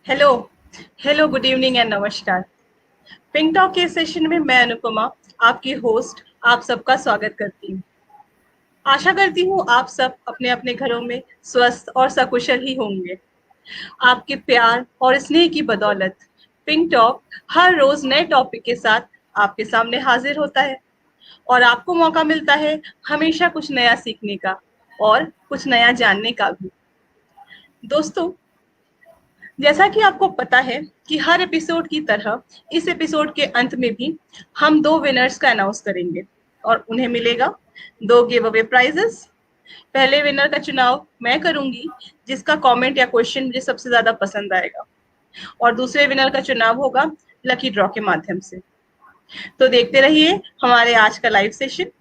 Hello hello good evening and नमस्कार। Pink talk के session में मैं अनुपमा, आपकी होस्ट, आप सबका स्वागत करती हूँ। आशा करती हूँ आप सब अपने अपने घरों में स्वस्थ और सकुशल ही होंगे। आपके प्यार और स्नेह की बदौलत पिंक टॉक हर रोज नए टॉपिक के साथ आपके सामने हाजिर होता है और आपको मौका मिलता है हमेशा कुछ नया सीखने का और कुछ नया जानने का भी। दोस्तों, जैसा कि आपको पता है कि हर एपिसोड की तरह इस एपिसोड के अंत में भी हम दो विनर्स का अनाउंस करेंगे और उन्हें मिलेगा दो गिव अवे प्राइजेस। पहले विनर का चुनाव मैं करूंगी, जिसका कमेंट या क्वेश्चन मुझे सबसे ज्यादा पसंद आएगा, और दूसरे विनर का चुनाव होगा लकी ड्रॉ के माध्यम से। तो देखते रहिए हमारे आज का लाइव सेशन।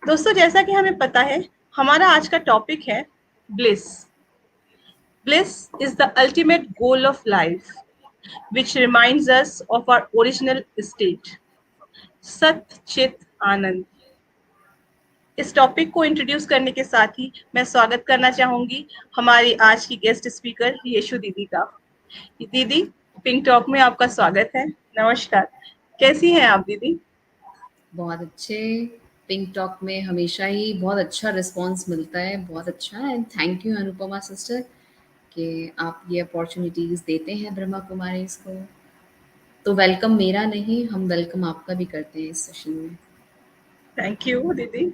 दोस्तों, जैसा कि हमें पता है, हमारा आज का टॉपिक है bliss. Bliss is the ultimate goal of life, which reminds us of our original state, सत चित आनंद। इस टॉपिक को इंट्रोड्यूस करने के साथ ही मैं स्वागत करना चाहूंगी हमारी आज की गेस्ट स्पीकर यशु दीदी का। दीदी, पिंक टॉक में आपका स्वागत है। नमस्कार, कैसी हैं आप दीदी? बहुत अच्छे। पिंक टॉक में हमेशा ही बहुत अच्छा रिस्पांस मिलता है, बहुत अच्छा। And thank you Anupama sister कि आप ये अपॉर्चुनिटीज़ देते हैं ब्रह्मा कुमारीज को। तो वेलकम मेरा नहीं, हम वेलकम आपका भी करते हैं इस सेशन में। थैंक यू दीदी।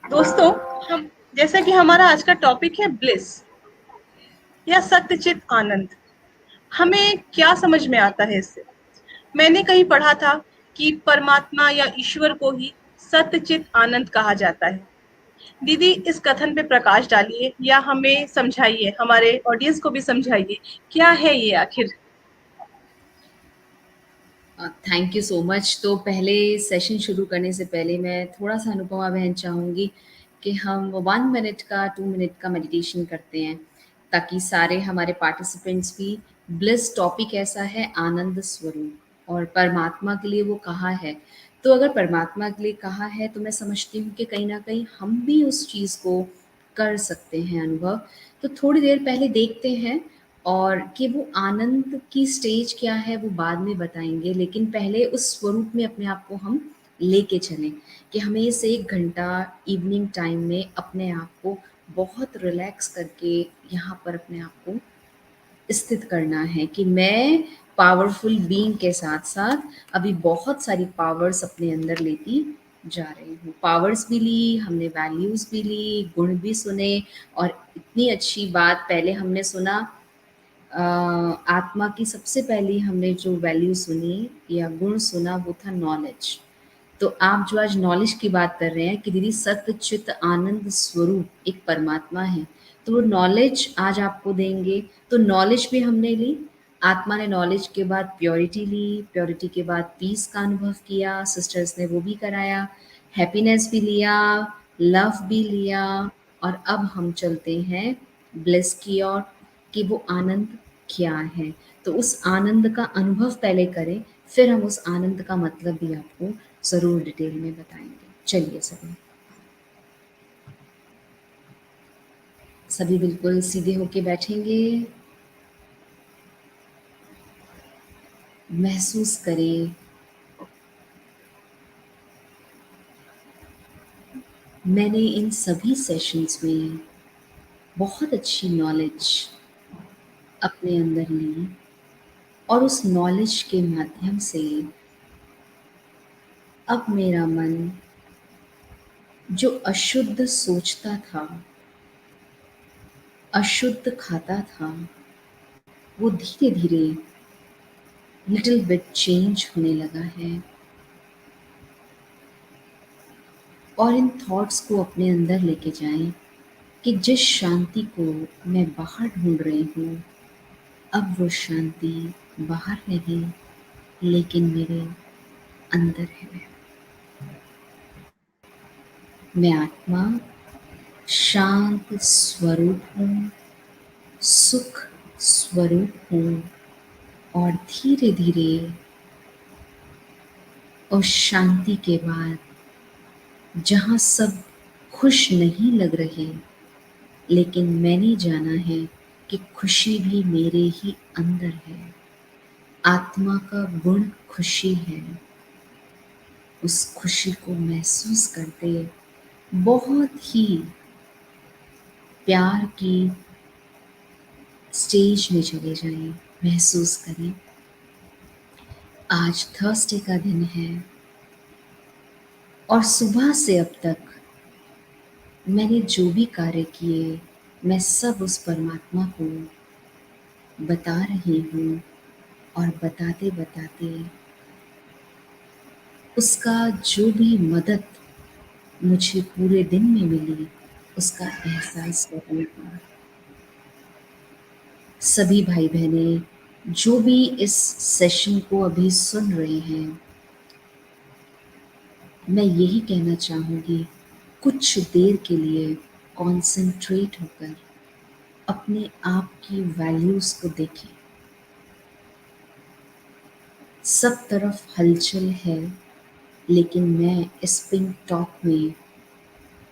दोस्तों, हम जैसा कि हमारा आज का टॉपिक है ब्लिस या सत्यचित आनंद, हमें क्या समझ में आता है इससे? मैंने कहीं पढ़ा था कि परमात्मा या ईश्वर को ही सत्यचित आनंद कहा जाता है। दीदी, इस कथन पे प्रकाश डालिए या हमें समझाइए, हमारे ऑडियंस को भी समझाइए, क्या है ये आखिर? Thank you so much. तो पहले सेशन शुरू करने से पहले मैं थोड़ा सा अनुपमा बहन चाहूँगी कि हम 1 मिनट का 2 मिनट का मेडिटेशन करते हैं, ताकि सारे हमारे पार्टिसिपेंट्स भी। ब्लिस टॉपिक ऐसा है, आनंद स्वरूप, और परमात्मा के लिए वो कहा है। तो अगर परमात्मा के लिए कहा है तो मैं समझती हूँ कि कहीं ना कहीं हम भी उस चीज़ को कर सकते हैं अनुभव। तो थोड़ी देर पहले देखते हैं, और कि वो आनंद की स्टेज क्या है वो बाद में बताएंगे, लेकिन पहले उस स्वरूप में अपने आप को हम लेके चलें कि हमें इस 1 घंटा इवनिंग टाइम में अपने आप को बहुत रिलैक्स करके यहाँ पर अपने आप को स्थित करना है कि मैं पावरफुल बीइंग के साथ साथ अभी बहुत सारी पावर्स अपने अंदर लेती जा रही हूँ। पावर्स भी ली हमने, वैल्यूज़ भी ली, गुण भी सुने। और इतनी अच्छी बात पहले हमने सुना, आत्मा की सबसे पहली हमने जो वैल्यू सुनी या गुण सुना वो था नॉलेज। तो आप जो आज नॉलेज की बात कर रहे हैं कि दीदी सत्य चित आनंद स्वरूप एक परमात्मा है, तो वो नॉलेज आज आपको देंगे। तो नॉलेज भी हमने ली, आत्मा ने नॉलेज के बाद प्योरिटी ली, प्योरिटी के बाद पीस का अनुभव किया, सिस्टर्स ने वो भी कराया, हैप्पीनेस भी लिया, लव भी लिया। और अब हम चलते हैं ब्लिस की ओर कि वो आनंद क्या है। तो उस आनंद का अनुभव पहले करें, फिर हम उस आनंद का मतलब भी आपको ज़रूर डिटेल में बताएंगे। चलिए सभी सभी बिल्कुल सीधे होके बैठेंगे। महसूस करें, मैंने इन सभी सेशंस में बहुत अच्छी नॉलेज अपने अंदर ली, और उस नॉलेज के माध्यम से अब मेरा मन जो अशुद्ध सोचता था, अशुद्ध खाता था, वो धीरे धीरे लिटिल बिट चेंज होने लगा है। और इन थॉट्स को अपने अंदर लेके जाएं कि जिस शांति को मैं बाहर ढूंढ रही हूँ, अब वो शांति बाहर नहीं लेकिन मेरे अंदर है। मैं आत्मा शांत स्वरूप हूँ, सुख स्वरूप हूँ, और धीरे धीरे उस शांति के बाद, जहाँ सब खुश नहीं लग रहे, लेकिन मैंने जाना है कि खुशी भी मेरे ही अंदर है। आत्मा का गुण खुशी है। उस खुशी को महसूस करते बहुत ही प्यार की स्टेज में चले जाएं, महसूस करें। आज थर्सडे का दिन है और सुबह से अब तक मैंने जो भी कार्य किए, मैं सब उस परमात्मा को बता रही हूँ और बताते बताते उसका जो भी मदद मुझे पूरे दिन में मिली, उसका एहसास करूँगा। सभी भाई बहनें जो भी इस सेशन को अभी सुन रहे हैं, मैं यही कहना चाहूँगी, कुछ देर के लिए कॉन्सेंट्रेट होकर अपने आप की वैल्यूज़ को देखें। सब तरफ हलचल है, लेकिन मैं इस पिंक टॉक में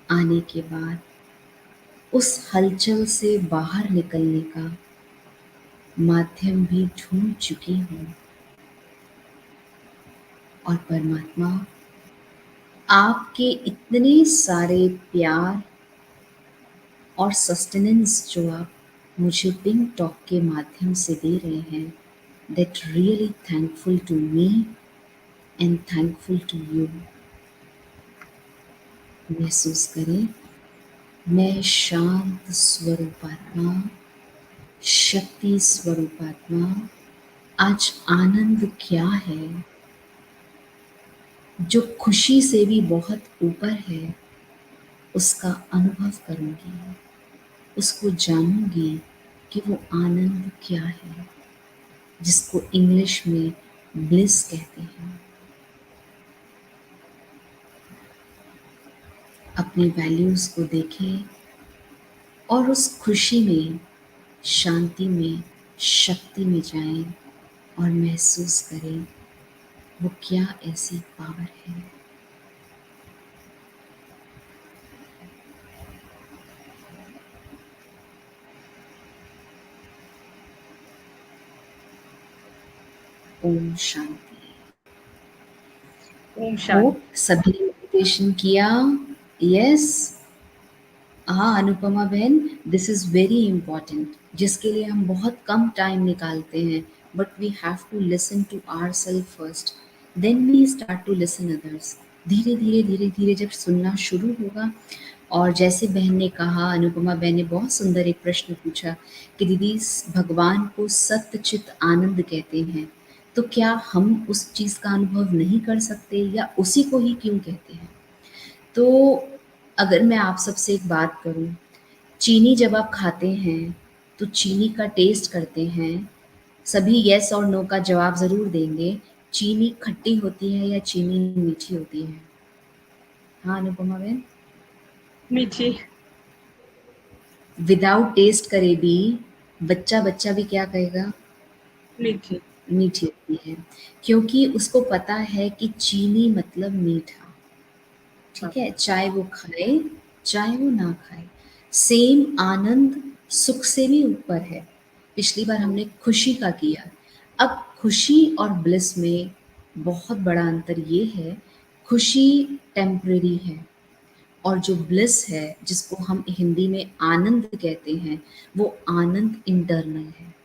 आने के बाद उस हलचल से बाहर निकलने का माध्यम भी ढूँढ चुकी हूँ और परमात्मा आपके इतने सारे प्यार और सस्टेनेंस जो आप मुझे पिंक टॉक के माध्यम से दे रहे हैं, that really thankful to me and thankful to you. महसूस करें, मैं शांत स्वरूपात्मा, शक्ति स्वरूपात्मा, आज आनंद क्या है, जो खुशी से भी बहुत ऊपर है, उसका अनुभव करूँगी, उसको जानूँगी कि वो आनंद क्या है, जिसको इंग्लिश में ब्लिस कहते हैं। अपनी वैल्यूज़ को देखें और उस खुशी में, शांति में, शक्ति में जाएं और महसूस करें वो क्या ऐसी पावर है। ओम शांति। ओम होप शांति। सभी मेडिटेशन किया। यस। हाँ अनुपमा बहन, दिस इज़ वेरी इम्पॉर्टेंट, जिसके लिए हम बहुत कम टाइम निकालते हैं, but we have to listen to our self first, then we start to listen others. धीरे धीरे धीरे धीरे जब सुनना शुरू होगा, और जैसे बहन ने कहा, अनुपमा बहन ने बहुत सुंदर एक प्रश्न पूछा कि दीदी भगवान को सत्य चित आनंद कहते हैं, तो क्या हम उस चीज़ का अनुभव नहीं कर सकते, या उसी को ही क्यों कहते हैं? तो अगर मैं आप सबसे एक बात करूं, चीनी जब आप खाते हैं तो चीनी का टेस्ट करते हैं, सभी यस और नो का जवाब ज़रूर देंगे। चीनी खट्टी होती है या चीनी मीठी होती है? हाँ अनुपमा बहन, मीठी। विदाउट टेस्ट करे भी बच्चा बच्चा भी क्या कहेगा? मीठी। मीठी होती है, क्योंकि उसको पता है कि चीनी मतलब मीठा। हाँ। ठीक है, चाहे वो खाए चाहे वो ना खाए, सेम आनंद सुख से भी ऊपर है। पिछली बार हमने खुशी का किया, अब खुशी और ब्लिस में बहुत बड़ा अंतर ये है, खुशी टेम्परेरी है और जो ब्लिस है, जिसको हम हिंदी में आनंद कहते हैं, वो आनंद इंटरनल है,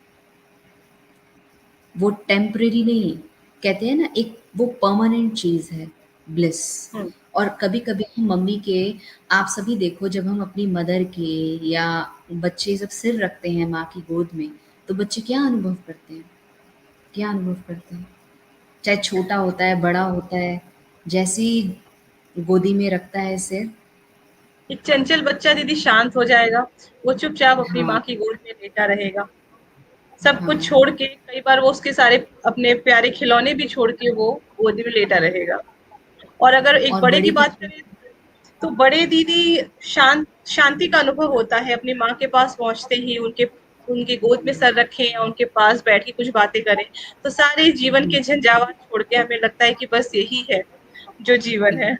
वो टेम्परेरी नहीं। कहते हैं ना, एक वो परमानेंट चीज़ है ब्लिस। हम्म। और कभी-कभी हम मम्मी के, आप सभी देखो, जब हम अपनी मदर के या बच्चे जब सिर रखते हैं माँ की गोद में, तो बच्चे क्या अनुभव करते हैं? क्या अनुभव करते हैं? चाहे छोटा होता है, बड़ा होता है, जैसे ही गोदी में रखता है सिर। एक चंचल बच्चा दीदी शांत हो जाएगा, वो चुपचाप अपनी हाँ, माँ की गोद में लेटा रहेगा। सब कुछ हाँ। छोड़ के, कई बार वो उसके सारे अपने प्यारे खिलौने भी छोड़ के वो गोदी में लेटा रहेगा। और अगर एक और बड़े की बड़े बात बच्चे, करें, तो बड़े दीदी शांति का अनुभव होता है अपनी माँ के पास पहुंचते ही, उनके उनकी गोद में सर रखें या उनके पास बैठ के कुछ बातें करें, तो सारे जीवन के झंझावात छोड़ के हमें लगता है कि बस यही है जो जीवन है।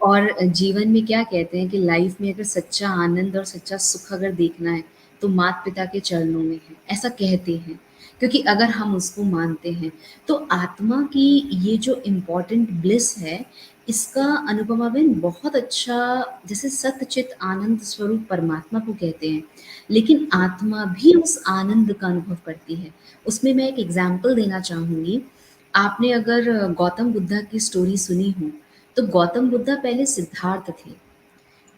और जीवन में क्या कहते हैं कि लाइफ में अगर सच्चा आनंद और सच्चा सुख अगर देखना है तो माता पिता के चरणों में है, ऐसा कहते हैं। क्योंकि अगर हम उसको मानते हैं तो आत्मा की ये जो इम्पोर्टेंट ब्लिस है, इसका अनुपमा बहन बहुत अच्छा, जैसे सतचित आनंद स्वरूप परमात्मा को कहते हैं, लेकिन आत्मा भी उस आनंद का अनुभव करती है। उसमें मैं एक एग्जाम्पल देना चाहूंगी। आपने अगर गौतम बुद्धा की स्टोरी सुनी हो, तो गौतम बुद्धा पहले सिद्धार्थ थे।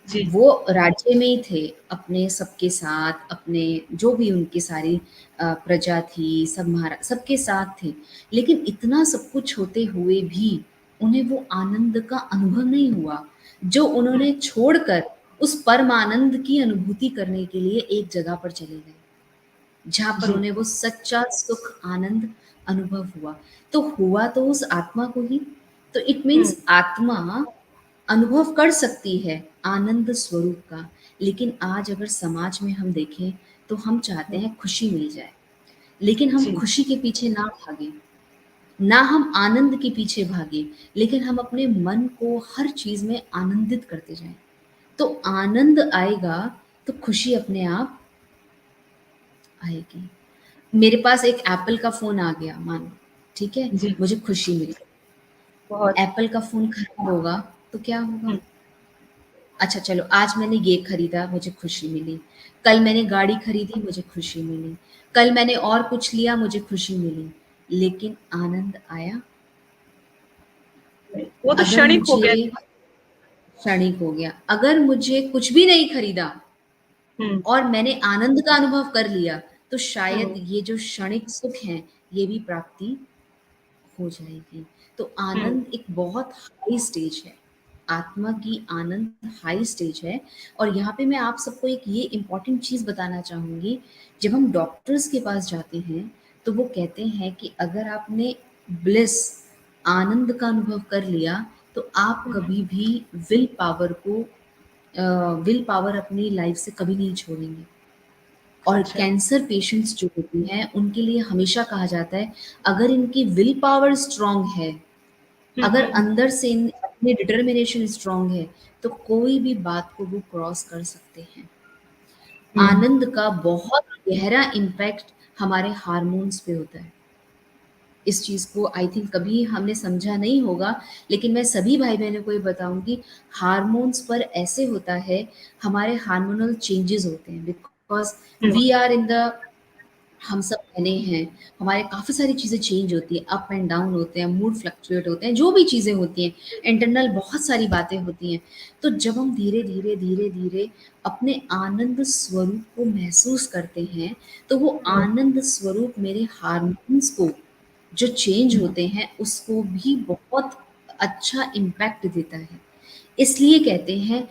जी। वो राज्य में ही थे, अपने सबके साथ, अपने जो भी उनकी सारी प्रजा थी, सब महाराज सबके साथ थे। लेकिन इतना सब कुछ होते हुए भी उन्हें वो आनंद का अनुभव नहीं हुआ, जो उन्होंने छोड़कर उस परमानंद की अनुभूति करने के लिए एक जगह पर चले गए, जहाँ पर जी। उन्हें वो सच्चा सुख, आनंद अनुभव हुआ। तो हुआ तो उस आत्मा को ही, तो इट हम्म। मीन्स आत्मा अनुभव कर सकती है आनंद स्वरूप का। लेकिन आज अगर समाज में हम देखें तो हम चाहते हैं खुशी मिल जाए, लेकिन हम जी। खुशी के पीछे ना भागे, ना हम आनंद के पीछे भागे, लेकिन हम अपने मन को हर चीज में आनंदित करते जाएं। तो आनंद आएगा तो खुशी अपने आप आएगी। मेरे पास एक एप्पल का फ़ोन आ गया मानो, ठीक है? जी। मुझे खुशी मिली। बहुत। एप्पल का फ़ोन खराब होगा तो क्या होगा? हम्म। अच्छा चलो, आज मैंने ये खरीदा, मुझे खुशी मिली। कल मैंने गाड़ी खरीदी, मुझे खुशी मिली। कल मैंने और कुछ लिया, मुझे खुशी मिली। लेकिन आनंद आया? वो तो अगर क्षणिक हो मुझे गया। क्षणिक हो गया, अगर मुझे कुछ भी नहीं खरीदा हम्म। और मैंने आनंद का अनुभव कर लिया, तो शायद हम्म। ये जो क्षणिक सुख है, ये भी प्राप्ति हो जाएगी। तो हम्म। आनंद एक बहुत हाई स्टेज है, आत्मा की आनंद हाई स्टेज है। और यहाँ पे मैं आप सबको एक ये इम्पोर्टेंट चीज़ बताना चाहूँगी। जब हम डॉक्टर्स के पास जाते हैं तो वो कहते हैं कि अगर आपने ब्लिस, आनंद का अनुभव कर लिया, तो आप कभी भी विल पावर को विल पावर अपनी लाइफ से कभी नहीं छोड़ेंगे। और अच्छा। कैंसर पेशेंट्स जो होती हैं उनके लिए हमेशा कहा जाता है, अगर इनकी विल पावर स्ट्रांग है, अगर हम्म। अंदर से अपनी डिटर्मिनेशन स्ट्रांग है, तो कोई भी बात को वो क्रॉस कर सकते हैं। हम्म। आनंद का बहुत गहरा इम्पैक्ट हमारे हार्मोन्स पे होता है। इस चीज़ को आई थिंक कभी हमने समझा नहीं होगा, लेकिन मैं सभी भाई बहनों को ये बताऊंगी, हार्मोन्स पर ऐसे होता है, हमारे हार्मोनल चेंजेस होते हैं because hmm. We are in the, हम सब बने हैं, हमारे काफ़ी सारी चीज़ें चेंज होती हैं, अप एंड डाउन होते हैं, मूड फ्लक्चुएट होते हैं, जो भी चीज़ें होती हैं, इंटरनल बहुत सारी बातें होती हैं। तो जब हम धीरे धीरे धीरे धीरे अपने आनंद स्वरूप को महसूस करते हैं, तो वो आनंद स्वरूप मेरे हार्मोन्स को जो चेंज होते हैं उसको भी बहुत अच्छा इम्पैक्ट देता है। इसलिए कहते हैं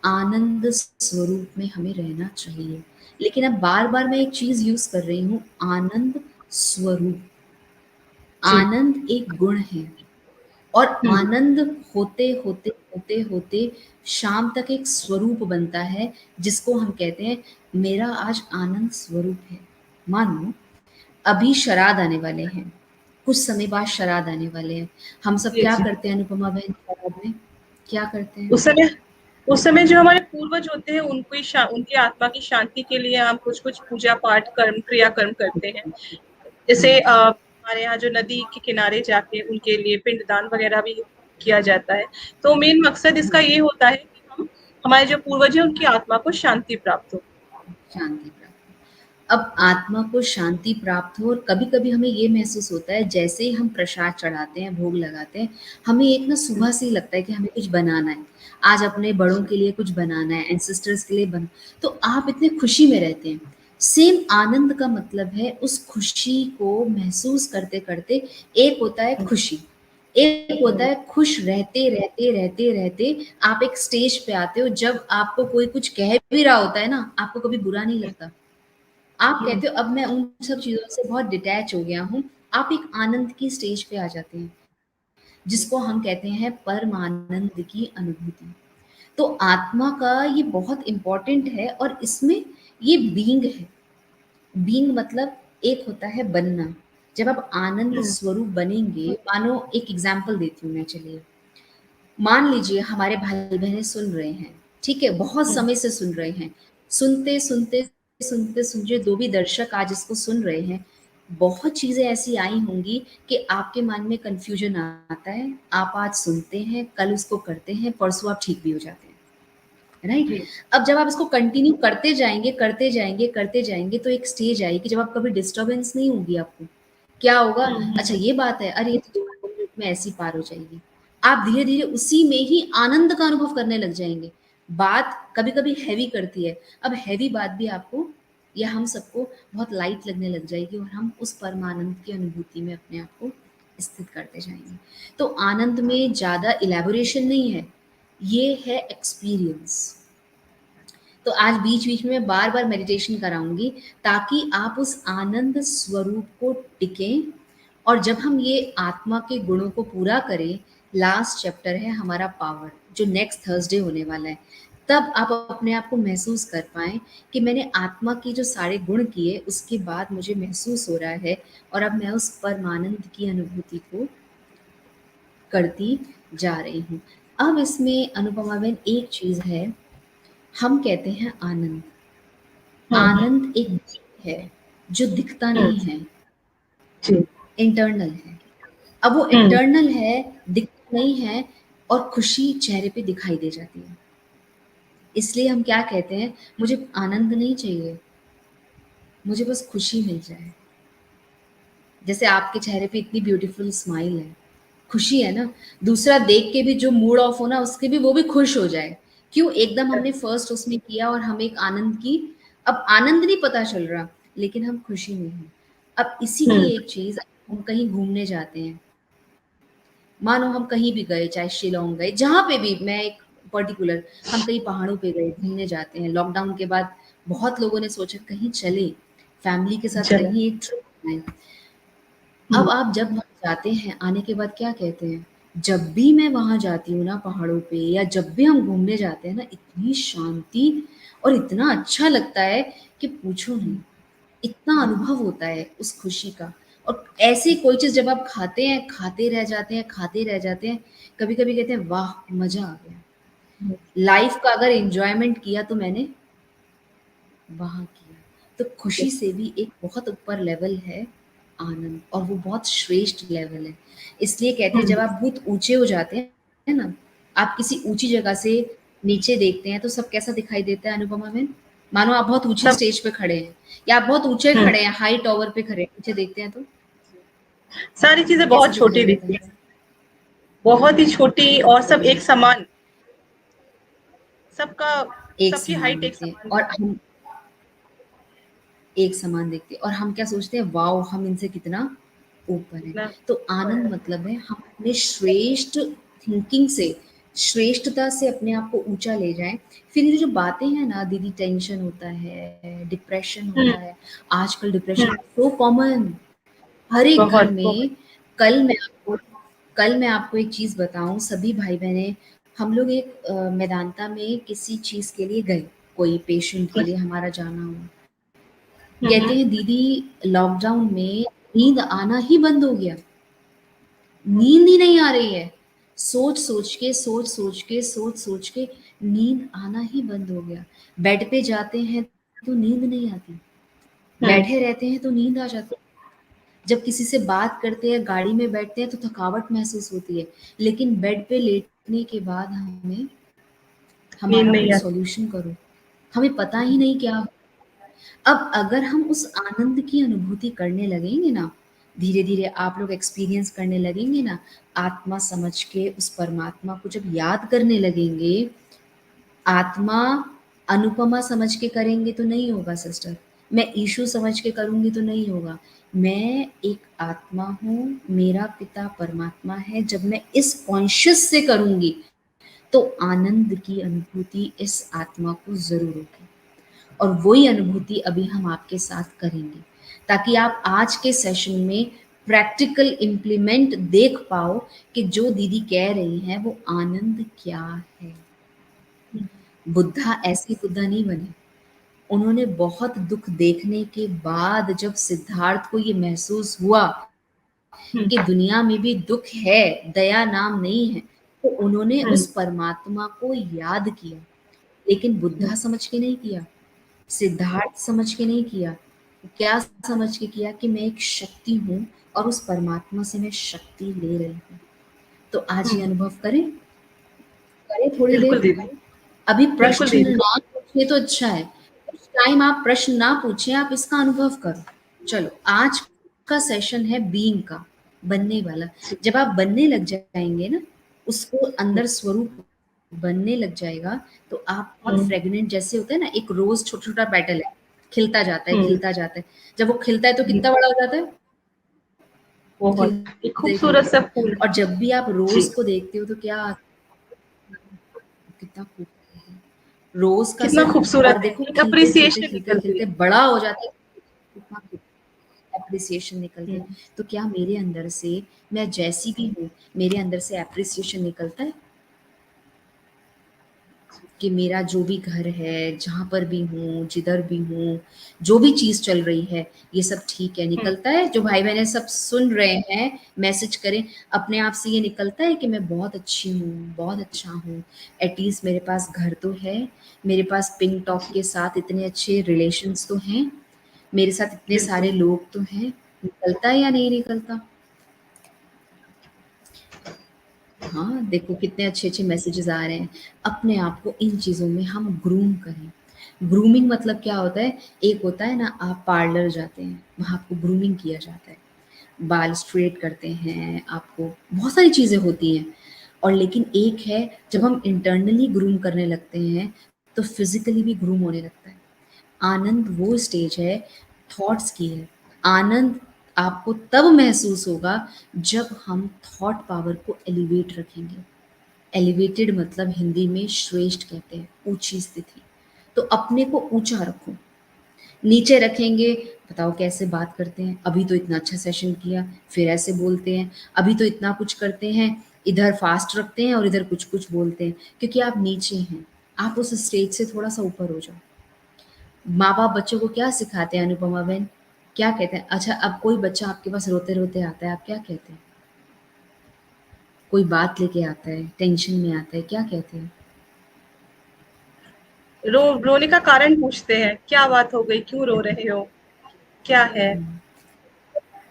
आनंद स्वरूप में हमें रहना चाहिए। लेकिन अब बार-बार मैं एक चीज़ यूज़ कर रही हूँ, आनंद स्वरूप। जी। आनंद एक गुण है और हम्म। आनंद होते, होते, होते, होते शाम तक एक स्वरूप बनता है, जिसको हम कहते हैं मेरा आज आनंद स्वरूप है। मानो अभी श्राद्ध आने वाले हैं, कुछ समय बाद श्राद्ध आने वाले हैं। हम सब जी। क्या जी। करते हैं अनुपमा बहन श्राद्ध में? क्या करते हैं? उस समय उस समय जो हमारे पूर्वज होते हैं उनकी आत्मा की शांति के लिए हम कुछ कुछ पूजा पाठ कर्म क्रियाकर्म करते हैं। जैसे हुँ। हमारे यहाँ जो नदी के किनारे जाके उनके लिए पिंडदान वगैरह भी किया जाता है। तो मेन मकसद इसका ये होता है कि हम हमारे जो पूर्वज हैं उनकी आत्मा को शांति प्राप्त हो। शांति प्राप्त। अब आत्मा को शांति प्राप्त हो, और कभी-कभी हमें ये महसूस होता है जैसे ही हम प्रसाद चढ़ाते हैं, भोग लगाते हैं, हमें एक ना सुबह से ही लगता है कि हमें कुछ बनाना है। आज अपने बड़ों के लिए कुछ बनाना है, एंसेस्टर्स के लिए तो आप इतने खुशी में रहते हैं। सेम आनंद का मतलब है उस खुशी को महसूस करते-करते, एक होता है खुशी, एक होता है खुश रहते, रहते, रहते, रहते आप एक स्टेज पे आते हो जब आपको कोई कुछ कह भी रहा होता है ना, आपको कभी बुरा नहीं लगता। आप कहते हो अब मैं उन सब चीज़ों से बहुत डिटैच हो गया हूँ, आप एक आनंद की स्टेज पे आ जाते हैं, जिसको हम कहते हैं परमानंद की अनुभूति। तो आत्मा का ये बहुत इम्पोर्टेंट है और इसमें ये बीइंग है। बीइंग मतलब एक होता है बनना। जब आप आनंद स्वरूप बनेंगे, मानो एक एग्ज़ाम्पल देती हूँ मैं, चलिए। मान लीजिए हमारे भाई बहनें सुन रहे हैं, ठीक है, बहुत समय से सुन रहे हैं, सुनते सुनते सुनते सुनते जो भी दर्शक आज इसको सुन रहे हैं, बहुत चीजें ऐसी आई होंगी कि आपके मन में कंफ्यूजन आता है, आप आज सुनते हैं, कल उसको करते हैं, परसों आप ठीक भी हो जाते हैं, राइट? जी। अब जब आप इसको कंटिन्यू करते जाएंगे करते जाएंगे करते जाएंगे, तो एक स्टेज आएगी जब आप कभी डिस्टर्बेंस नहीं होगी आपको। क्या होगा? अच्छा ये बात है, अरे ये तो 2 मिनट में ऐसी पार हो जाएगी। आप धीरे धीरे उसी में ही आनंद का अनुभव करने लग जाएंगे। बात कभी कभी हैवी करती है, अब हैवी बात भी आपको या हम सबको बहुत लाइट लगने लग जाएगी और हम उस परमानंद की अनुभूति में अपने आप को स्थित करते जाएंगे। तो आनंद में ज्यादा इलेबोरेशन नहीं है, ये है एक्सपीरियंस। तो आज बीच बीच में मैं बार बार मेडिटेशन कराऊंगी ताकि आप उस आनंद स्वरूप को टिकें। और जब हम ये आत्मा के गुणों को पूरा करें, लास्ट चैप्टर है हमारा पावर, जो नेक्स्ट थर्सडे होने वाला है, तब आप अपने आप को महसूस कर पाएं कि मैंने आत्मा के जो सारे गुण किए, उसके बाद मुझे महसूस हो रहा है और अब मैं उस परमानंद की अनुभूति को करती जा रही हूँ। अब इसमें अनुपमा बहन एक चीज है, हम कहते हैं आनंद। आनंद एक चीज है जो दिखता नहीं है, जी। इंटरनल है। अब वो हम्म। इंटरनल है, दिखता नहीं है, और खुशी चेहरे पे दिखाई दे जाती है। इसलिए हम क्या कहते हैं, मुझे आनंद नहीं चाहिए, मुझे बस खुशी मिल जाए। जैसे आपके चेहरे पे इतनी ब्यूटीफुल स्माइल है, खुशी है ना, दूसरा देख के भी जो मूड ऑफ हो ना, उसके भी वो भी खुश हो जाए। क्यों? एकदम हमने फर्स्ट उसमें किया और हम एक आनंद की, अब आनंद नहीं पता चल रहा, लेकिन हम खुशी में हैं। अब इसी की हम्म। एक चीज, हम कहीं घूमने जाते हैं, मानो हम कहीं भी गए, चाहे शिलोंग गए, जहाँ पे भी, मैं एक पर्टिकुलर, हम कहीं पहाड़ों पे गए, घूमने जाते हैं, लॉकडाउन के बाद बहुत लोगों ने सोचा कहीं चले, फैमिली के साथ चलो। कहीं एक ट्रिप बनाए। अब हम्म। आप जब वहाँ जाते हैं, आने के बाद क्या कहते हैं, जब भी मैं वहाँ जाती हूँ ना पहाड़ों पे, या जब भी हम घूमने जाते हैं ना, इतनी शांति और इतना अच्छा लगता है कि पूछो नहीं। इतना अनुभव होता है उस खुशी का। और ऐसी कोई चीज़ जब आप खाते हैं, खाते रह जाते हैं, खाते रह जाते हैं, कभी-कभी कहते हैं वाह! मज़ा आ गया। लाइफ़ का अगर एन्जॉयमेंट किया तो मैंने वहाँ किया। तो खुशी से भी एक बहुत ऊपर लेवल है आनंद, और वो बहुत श्रेष्ठ लेवल है। इसलिए कहते हैं जब आप बहुत ऊँचे हो जाते हैं, है ना? आप किसी ऊँची जगह से नीचे देखते हैं तो सब कैसा दिखाई देता है अनुपमा मैम? मानो आप बहुत ऊँची सब। स्टेज पे खड़े हैं, या आप बहुत ऊँचे हम्म। खड़े हैं, हाई टॉवर पे खड़े हैं, नीचे देखते हैं तो सारी चीजें कैसा बहुत दिखाई छोटी देता दिखती है? है, बहुत ही छोटी, और सब एक समान। सबका, एक सबकी समान हाइट एक दिखते हैं समान और दिखती हम एक समान देखते हैं, और हम क्या सोचते हैं, वाओ! हम इनसे कितना ऊपर हैं। है तो ना। आनंद मतलब है हम अपने श्रेष्ठ थिंकिंग से, श्रेष्ठता से अपने आप को ऊँचा ले जाएँ। फिर ये जो बातें हैं ना दीदी, टेंशन होता है, डिप्रेशन हम्म। होता है, आजकल डिप्रेशन हम्म। सो कॉमन, हर एक घर बहुत बहुत। में। कल मैं आपको कल मैं आपको एक चीज़ बताऊँ, सभी भाई-बहनें, हम लोग एक मेदांता में किसी चीज़ के लिए गए, कोई पेशेंट के लिए हमारा जाना हुआ। कहते हम्म। हैं दीदी, लॉकडाउन में नींद आना ही बंद हो गया, नींद ही नहीं आ रही है, सोच सोच के सोच सोच के सोच सोच के नींद आना ही बंद हो गया। बेड पे जाते हैं तो नींद नहीं आती, हम्म। बैठे रहते हैं तो नींद आ जाती, जब किसी से बात करते हैं, गाड़ी में बैठते हैं तो थकावट महसूस होती है, लेकिन बेड पे लेटने के बाद हमें नींद हमारा नहीं कुछ आती। सॉल्यूशन करो, हमें पता ही नहीं क्या। अब अगर हम उस आनंद की अनुभूति करने लगेंगे ना, धीरे-धीरे आप लोग एक्सपीरियंस करने लगेंगे ना, आत्मा समझ के उस परमात्मा को जब याद करने लगेंगे, आत्मा अनुपमा समझ के करेंगे तो नहीं होगा सिस्टर, मैं ईशु समझ के करूँगी तो नहीं होगा। मैं एक आत्मा हूँ, मेरा पिता परमात्मा है, जब मैं इस कॉन्शियस से करूँगी, तो आनंद की अनुभूति इस आत्मा को ज़रूर होगी। और वही अनुभूति अभी हम आपके साथ करेंगे, ताकि आप आज के सेशन में प्रैक्टिकल इम्प्लीमेंट देख पाओ कि जो दीदी कह रही हैं वो आनंद क्या है। बुद्धा ऐसे बुद्धा नहीं बने, उन्होंने बहुत दुख देखने के बाद जब सिद्धार्थ को ये महसूस हुआ हम्म। कि दुनिया में भी दुख है, दया नाम नहीं है, तो उन्होंने हम्म, उस परमात्मा को याद किया, लेकिन बुद्धा समझ के नहीं किया, सिद्धार्थ समझ के नहीं किया। वो क्या समझ के किया कि मैं एक शक्ति हूँ और उस परमात्मा से मैं शक्ति ले रही हूँ। तो आज ये हम्म, अनुभव करें, करें थोड़ी बिल्कुल देर। दीदी, अभी बिल्कुल प्रश्न दीदी। ना पूछे तो अच्छा है, उस टाइम आप प्रश्न ना पूछें, आप इसका अनुभव करो। चलो, आज का सेशन है बीइंग का, बनने वाला। जी। जब आप बनने लग जाएंगे ना, उसको अंदर स्वरूप बनने लग जाएगा, तो आप बहुत हम्म, फ्रेगनेंट, जैसे होता है ना, एक रोज छोटा छोटा पेटल है, खिलता जाता है, हम्म, खिलता जाता है। जब वो खिलता है तो कितना बड़ा हो जाता है, बहुत एक खिलते खूबसूरत खिलते। सा फूल। और जब भी आप जी। रोज को देखते हो तो क्या, कितना खूबसूरत है रोज का कितना सिर्फ। और खूबसूरत है, देखो एक खिलते खिलते अप्रिसिएशन खिलते निकलती खिलते है। बड़ा हो जाता है, कितना एप्रिसिएशन निकलते हैं। हम्म, तो क्या मेरे अंदर से, मैं जैसी भी हूँ, मेरे अंदर से एप्रिसिएशन निकलता है कि मेरा जो भी घर है, जहाँ पर भी हूँ, जिधर भी हूँ, जो भी चीज़ चल रही है, ये सब ठीक है, हम्म, निकलता है। जो भाई-बहनें सब सुन रहे हैं, मैसेज करें, अपने आप से ये निकलता है कि मैं बहुत अच्छी हूँ, बहुत अच्छा हूँ। एट लीस्ट मेरे पास घर तो है, मेरे पास पिंक टॉक के साथ इतने अच्छे रिलेशंस तो हैं, मेरे साथ इतने बिल्कुल। सारे लोग तो हैं। निकलता है या नहीं निकलता? हाँ, देखो कितने अच्छे-अच्छे मैसेजेस आ रहे हैं। अपने आप को इन चीज़ों में हम ग्रूम करें। ग्रूमिंग मतलब क्या होता है? एक होता है ना, आप पार्लर जाते हैं, वहाँ आपको ग्रूमिंग किया जाता है। बाल स्ट्रेट करते हैं, आपको बहुत सारी चीज़ें होती हैं। और लेकिन एक है, जब हम इंटरनली ग्रूम करने लगते हैं, तो फिज़िकली भी ग्रूम होने लगता है। आनंद वो स्टेज है थॉट्स की है। आनंद आपको तब महसूस होगा जब हम थॉट पावर को एलिवेट रखेंगे। एलिवेटेड मतलब हिंदी में श्रेष्ठ कहते हैं, ऊंची स्थिति। तो अपने को ऊंचा रखो। नीचे रखेंगे, बताओ कैसे बात करते हैं, अभी तो इतना अच्छा सेशन किया, फिर ऐसे बोलते हैं, अभी तो इतना कुछ करते हैं, इधर फास्ट रखते हैं और इधर कुछ कुछ बोलते हैं, क्योंकि आप नीचे हैं। आप उस स्टेज से थोड़ा सा ऊपर हो जाओ। माँ-बाप बच्चों को क्या सिखाते हैं अनुपमा बहन? क्या कहते हैं? अच्छा, अब कोई बच्चा आपके पास रोते-रोते आता है, आप क्या कहते हैं? कोई बात लेके आता है, टेंशन में आता है, क्या कहते हैं? रोने का कारण पूछते हैं, क्या बात हो गई, क्यों रो रहे हो, क्या है।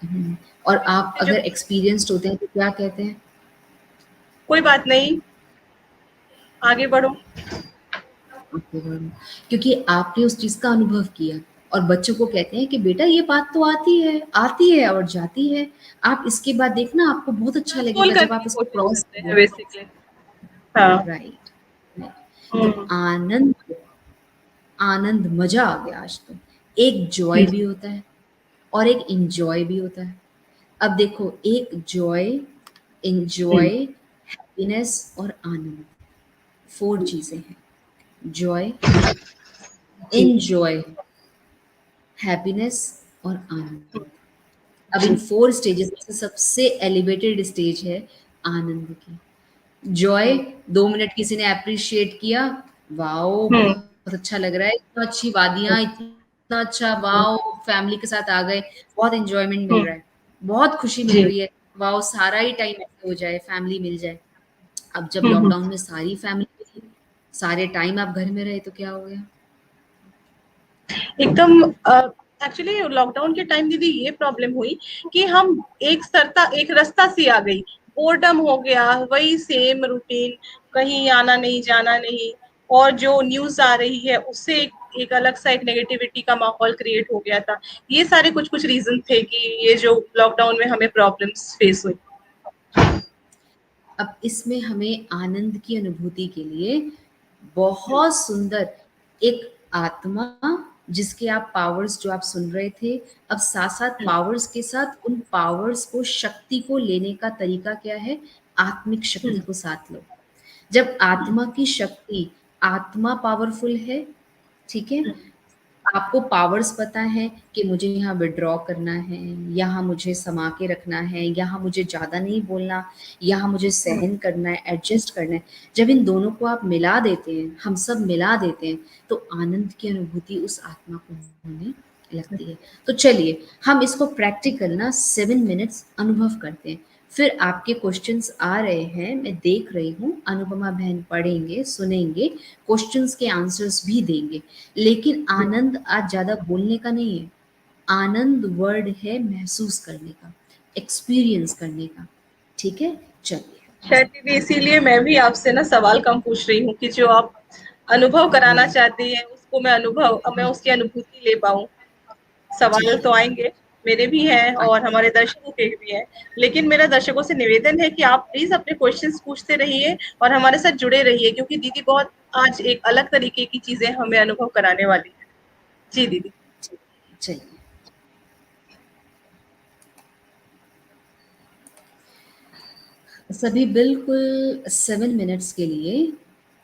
हुँ, और आप जो अगर एक्सपीरियंस्ड होते हैं तो क्या कहते हैं? कोई बात नहीं, आगे बढ़ो। ओके, बढ़ो। क्योंकि आपने उस चीज़ का अनुभव किया। और बच्चों को कहते हैं कि बेटा ये बात तो आती है और जाती है। आप इसके बाद देखना आपको बहुत अच्छा कंसोल लगेगा जब करने आप की इसको कोशिश क्रॉस करते कर हैं दोगे। बेसिकली। हाँ। Right, right. तो हम्म, आनंद, आनंद, मज़ा आ गया आज तो। एक जॉय भी होता है और एक एन्जॉय भी होता है। अब देखो, एक जॉय, एन्जॉय, हैप्पीनेस और आनंद, 4 चीज़ें हैं। जॉय, जी, एन्जॉय, हैप्पीनेस और आनंद। अब इन जी। 4 स्टेजेस में से सबसे एलिवेटेड स्टेज है आनंद की। जॉय, 2 मिनट किसी ने एप्रिशिएट किया, वाओ! हुँ, बहुत अच्छा लग रहा है, इतना अच्छी वादियाँ, इतना अच्छा, हुँ, वाओ! फैमिली के साथ आ गए, बहुत एन्जॉयमेंट मिल हुँ, रहा है, बहुत खुशी मिल जी। रही है, वाओ! सारा ही टाइम ऐसे हो जाए, फैमिली मिल जाए। अब जब हुँ, हुँ। लॉकडाउन में सारी फैमिली मिली, सारे टाइम आप घर में रहे तो क्या हो गया? एकदम एक्चुअली लॉकडाउन के टाइम दीदी ये प्रॉब्लम हुई कि हम एक रास्ता सी आ गई। बोर्डम हो गया, वही सेम रूटीन, कहीं आना नहीं, जाना नहीं, और जो न्यूज़ आ रही है उससे एक अलग सा एक नेगेटिविटी का माहौल क्रिएट हो गया था। ये सारे कुछ-कुछ रीज़न थे कि ये जो लॉकडाउन में हमें प्रॉब्लम्स फेस हुई। अब इसमें हमें आनंद की अनुभूति के लिए बहुत सुंदर एक आत्मा, जिसके आप पावर्स जो आप सुन रहे थे, अब साथ-साथ हुँ, पावर्स के साथ उन पावर्स को, शक्ति को लेने का तरीका क्या है? आत्मिक हुँ, शक्ति को साथ लो। जब आत्मा की शक्ति, आत्मा पावरफुल है, ठीक है? हुँ, आपको पावर्स पता है कि मुझे यहाँ विथड्रॉ करना है, यहाँ मुझे समा के रखना है, यहाँ मुझे ज़्यादा नहीं बोलना, यहाँ मुझे हुँ, सहन करना है, एडजस्ट करना है। जब इन दोनों को आप मिला देते हैं, हम सब मिला देते हैं, तो आनंद की अनुभूति उस आत्मा को होने लगती है। तो चलिए, हम इसको प्रैक्टिकल ना 7 मिनट्स अनुभव करते हैं। फिर आपके क्वेश्चंस आ रहे हैं, मैं देख रही हूँ, अनुपमा बहन पढ़ेंगे, सुनेंगे, क्वेश्चंस के आंसर्स भी देंगे। लेकिन आनंद आज ज़्यादा बोलने का नहीं है, आनंद वर्ड है महसूस करने का, एक्सपीरियंस करने का। ठीक है? चलिए। शायद दीदी इसीलिए मैं भी आपसे ना सवाल कम पूछ रही हूँ कि जो आप अनुभव कराना हाँ, चाहती हैं उसको मैं उसकी अनुभूति ले पाऊँ। सवाल ठीक है। तो आएँगे, मेरे भी हैं आ और हमारे दर्शकों के भी हैं। लेकिन मेरा दर्शकों से निवेदन है कि आप प्लीज़ अपने क्वेश्चंस पूछते रहिए और हमारे साथ जुड़े रहिए क्योंकि दीदी बहुत आज एक अलग तरीके की चीज़ें हमें अनुभव कराने वाली हैं। जी दीदी। चलिए। सभी बिल्कुल 7 मिनट्स के लिए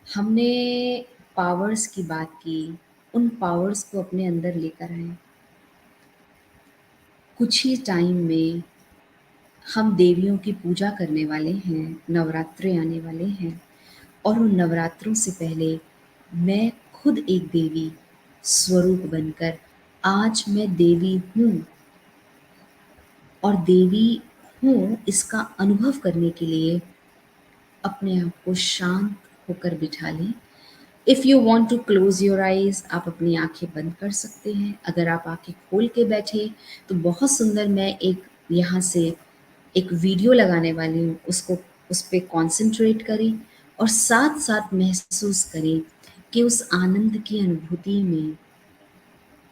हमने पावर्स की बात की, उन पावर्स को अपने अंदर लेकर आए। कुछ ही टाइम में हम देवियों की पूजा करने वाले हैं, नवरात्रे आने वाले हैं और उन नवरात्रों से पहले मैं खुद एक देवी स्वरूप बनकर आज मैं देवी हूँ और देवी हूँ इसका अनुभव करने के लिए अपने आप को शांत होकर बिठा लें। If you want to close your eyes, आप अपनी आँखें बंद कर सकते हैं। अगर आप आँखें खोल के बैठे तो बहुत सुंदर, मैं एक यहाँ से एक वीडियो लगाने वाली हूँ, उसको उस पे कॉन्सन्ट्रेट करें और साथ-साथ महसूस करें कि उस आनंद की अनुभूति में,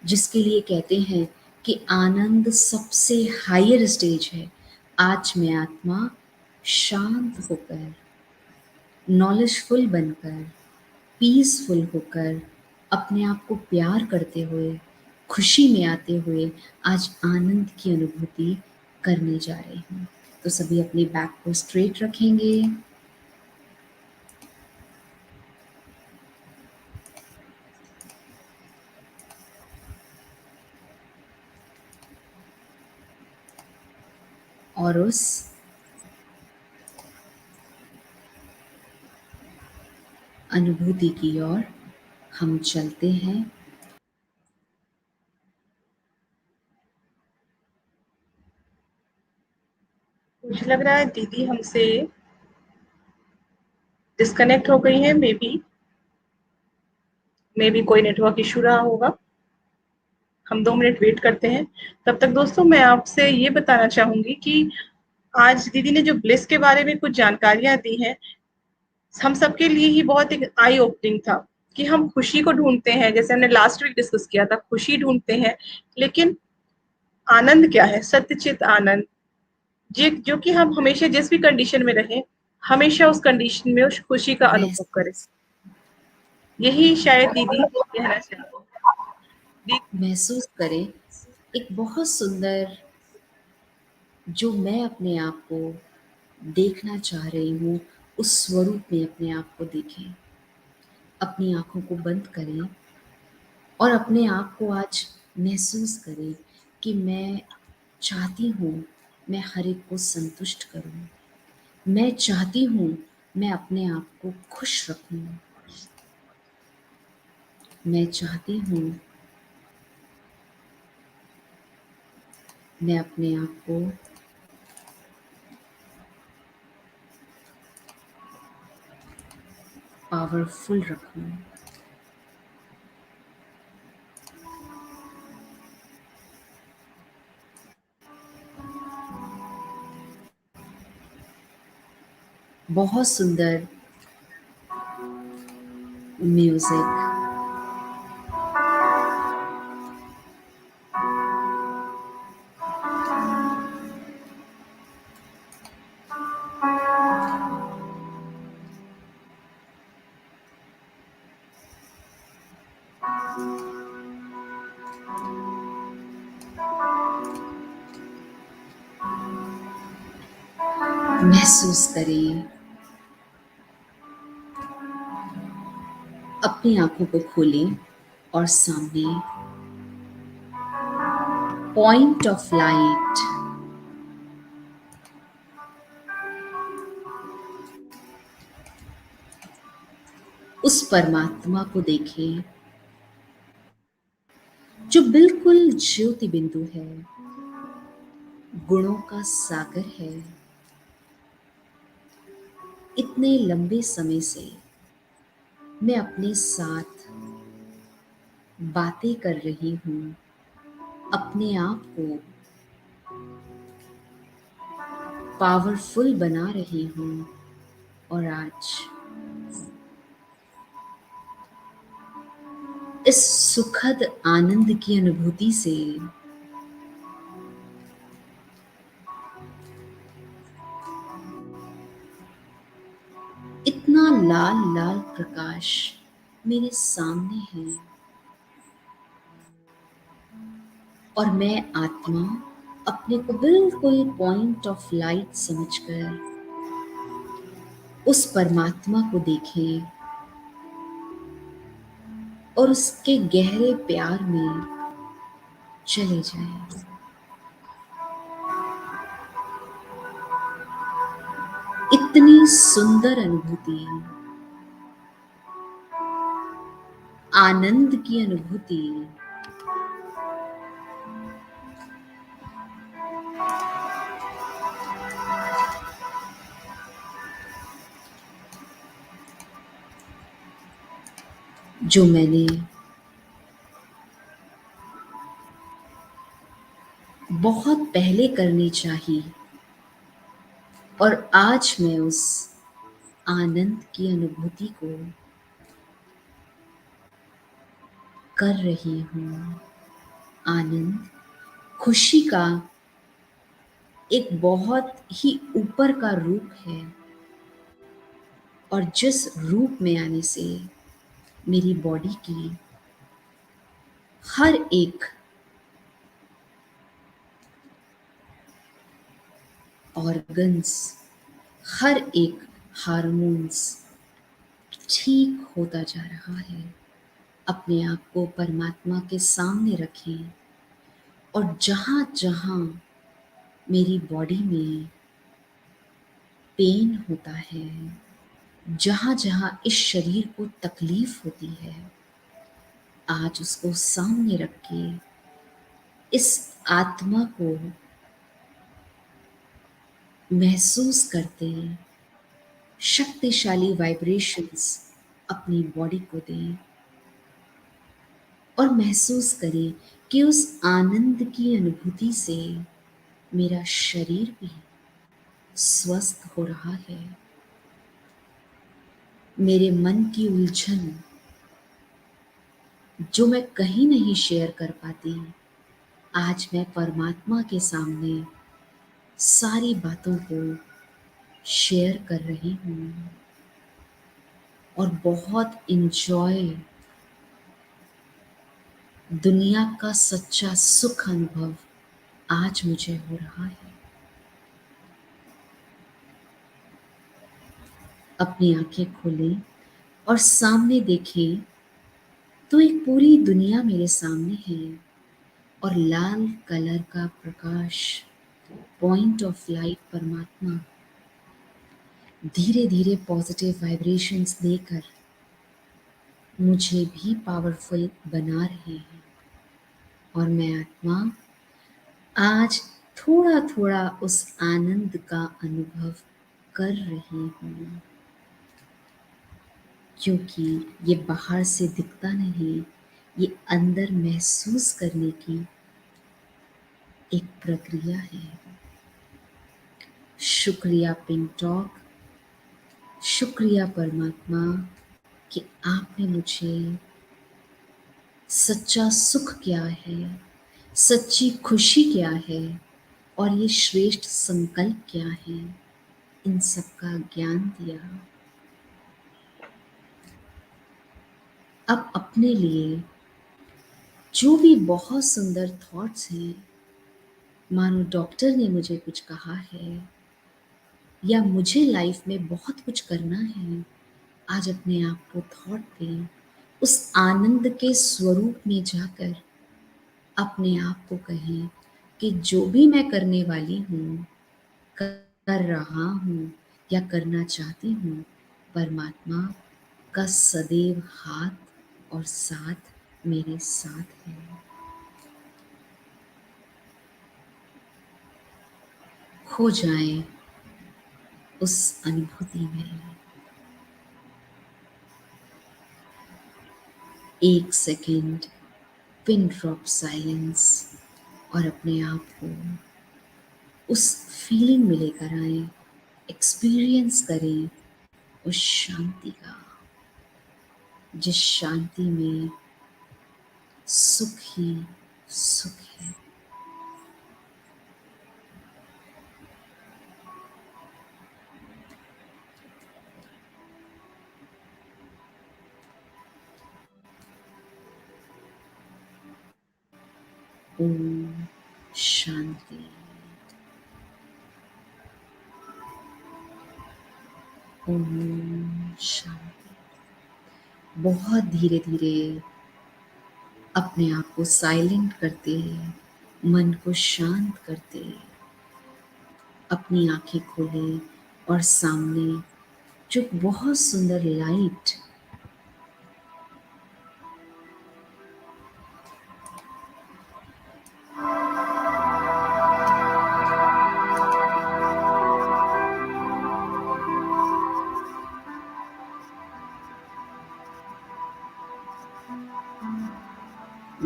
जिसके लिए कहते हैं कि आनंद सबसे हायर स्टेज है। आज मैं आत्मा शांत होकर, नॉलेजफुल बनकर, पीसफुल होकर, अपने आप को प्यार करते हुए, खुशी में आते हुए आज आनंद की अनुभूति करने जा रही हूँ। तो सभी अपनी बैक को स्ट्रेट रखेंगे और उस अनुभूति की ओर हम चलते हैं। मुझे लग रहा है दीदी हमसे डिस्कनेक्ट हो गई हैं मे बी कोई नेटवर्क इश्यू रहा होगा। हम 2 मिनट वेट करते हैं। तब तक दोस्तों मैं आपसे ये बताना चाहूँगी कि आज दीदी ने जो ब्लिस के बारे में कुछ जानकारियाँ दी हैं, हम सबके लिए ही बहुत एक आई ओपनिंग था कि हम खुशी को ढूँढते हैं, जैसे हमने लास्ट वीक डिस्कस किया था, खुशी ढूँढते हैं, लेकिन आनंद क्या है? सत्यचित आनंद, जे जो कि हम हमेशा जिस भी कंडीशन में रहें, हमेशा उस कंडीशन में उस खुशी का अनुभव करें। महसूस यही शायद दीदी कहना चाहती हैं। दी महसूस करें एक बहुत सुंदर, जो मैं अपने आप को देखना चाह रही हूँ, उस स्वरूप में अपने आप को देखें। अपनी आँखों को बंद करें और अपने आप को आज महसूस करें कि मैं चाहती हूँ मैं हर एक को संतुष्ट करूँ। मैं चाहती हूँ मैं अपने आप को खुश रखूँ। मैं चाहती हूँ मैं अपने आप को पावरफुल रखूँ। बहुत सुंदर म्यूज़िक, महसूस करें। अपनी आँखों को खोलें और सामने पॉइंट ऑफ लाइट, उस परमात्मा को देखें जो बिल्कुल ज्योति बिंदु है, गुणों का सागर है, इतने लंबे समय से मैं अपने साथ बातें कर रही हूँ, अपने आप को पावरफुल बना रही हूँ, और आज इस सुखद आनंद की अनुभूति से इतना लाल लाल प्रकाश मेरे सामने है, और मैं आत्मा अपने को बिल्कुल पॉइंट ऑफ लाइट समझकर उस परमात्मा को देखें और उसके गहरे प्यार में चले जाएं। इतनी सुंदर अनुभूति, आनंद की अनुभूति जो मैंने बहुत पहले करनी चाहिए, और आज मैं उस आनंद की अनुभूति को कर रही हूँ। आनंद खुशी का एक बहुत ही ऊपर का रूप है, और जिस रूप में आने से मेरी बॉडी की हर एक ऑर्गन्स, हर एक हार्मोन्स ठीक होता जा रहा है। अपने आप को परमात्मा के सामने रखें, और जहाँ जहाँ मेरी बॉडी में पेन होता है, जहाँ जहाँ इस शरीर को तकलीफ होती है, आज उसको सामने रख के इस आत्मा को महसूस करते शक्तिशाली वाइब्रेशंस अपनी बॉडी को दें, और महसूस करें कि उस आनंद की अनुभूति से मेरा शरीर भी स्वस्थ हो रहा है। मेरे मन की उलझन जो मैं कहीं नहीं शेयर कर पाती, आज मैं परमात्मा के सामने सारी बातों को शेयर कर रही हूँ, और बहुत इंजॉय, दुनिया का सच्चा सुख अनुभव आज मुझे हो रहा है। अपनी आंखें खोलें और सामने देखें तो एक पूरी दुनिया मेरे सामने है, और लाल कलर का प्रकाश, पॉइंट ऑफ लाइट परमात्मा धीरे धीरे पॉजिटिव वाइब्रेशंस देकर मुझे भी पावरफुल बना रहे हैं। और मैं आत्मा आज थोड़ा थोड़ा उस आनंद का अनुभव कर रही हूँ, क्योंकि ये बाहर से दिखता नहीं, ये अंदर महसूस करने की एक प्रक्रिया है। शुक्रिया पिंक टॉक, शुक्रिया परमात्मा कि आपने मुझे सच्चा सुख क्या है, सच्ची खुशी क्या है, और ये श्रेष्ठ संकल्प क्या है, इन सब का ज्ञान दिया। अब अपने लिए जो भी बहुत सुंदर थॉट्स हैं, मानो डॉक्टर ने मुझे कुछ कहा है, या मुझे लाइफ में बहुत कुछ करना है, आज अपने आप को थॉट दें, उस आनंद के स्वरूप में जाकर अपने आप को कहें कि जो भी मैं करने वाली हूँ, कर रहा हूँ या करना चाहती हूँ, परमात्मा का सदैव हाथ और साथ मेरे साथ है। खो जाएं उस अनुभूति में 1 सेकंड पिन ड्रॉप साइलेंस और अपने आप को उस फीलिंग में लेकर आएं, एक्सपीरियंस करें उस शांति का, जिस शांति में सुख ही सुख है। ओम शांति। ओम शांति। बहुत धीरे धीरे अपने आप को साइलेंट करते, मन को शांत करते अपनी आंखें खोलें और सामने जो बहुत सुंदर लाइट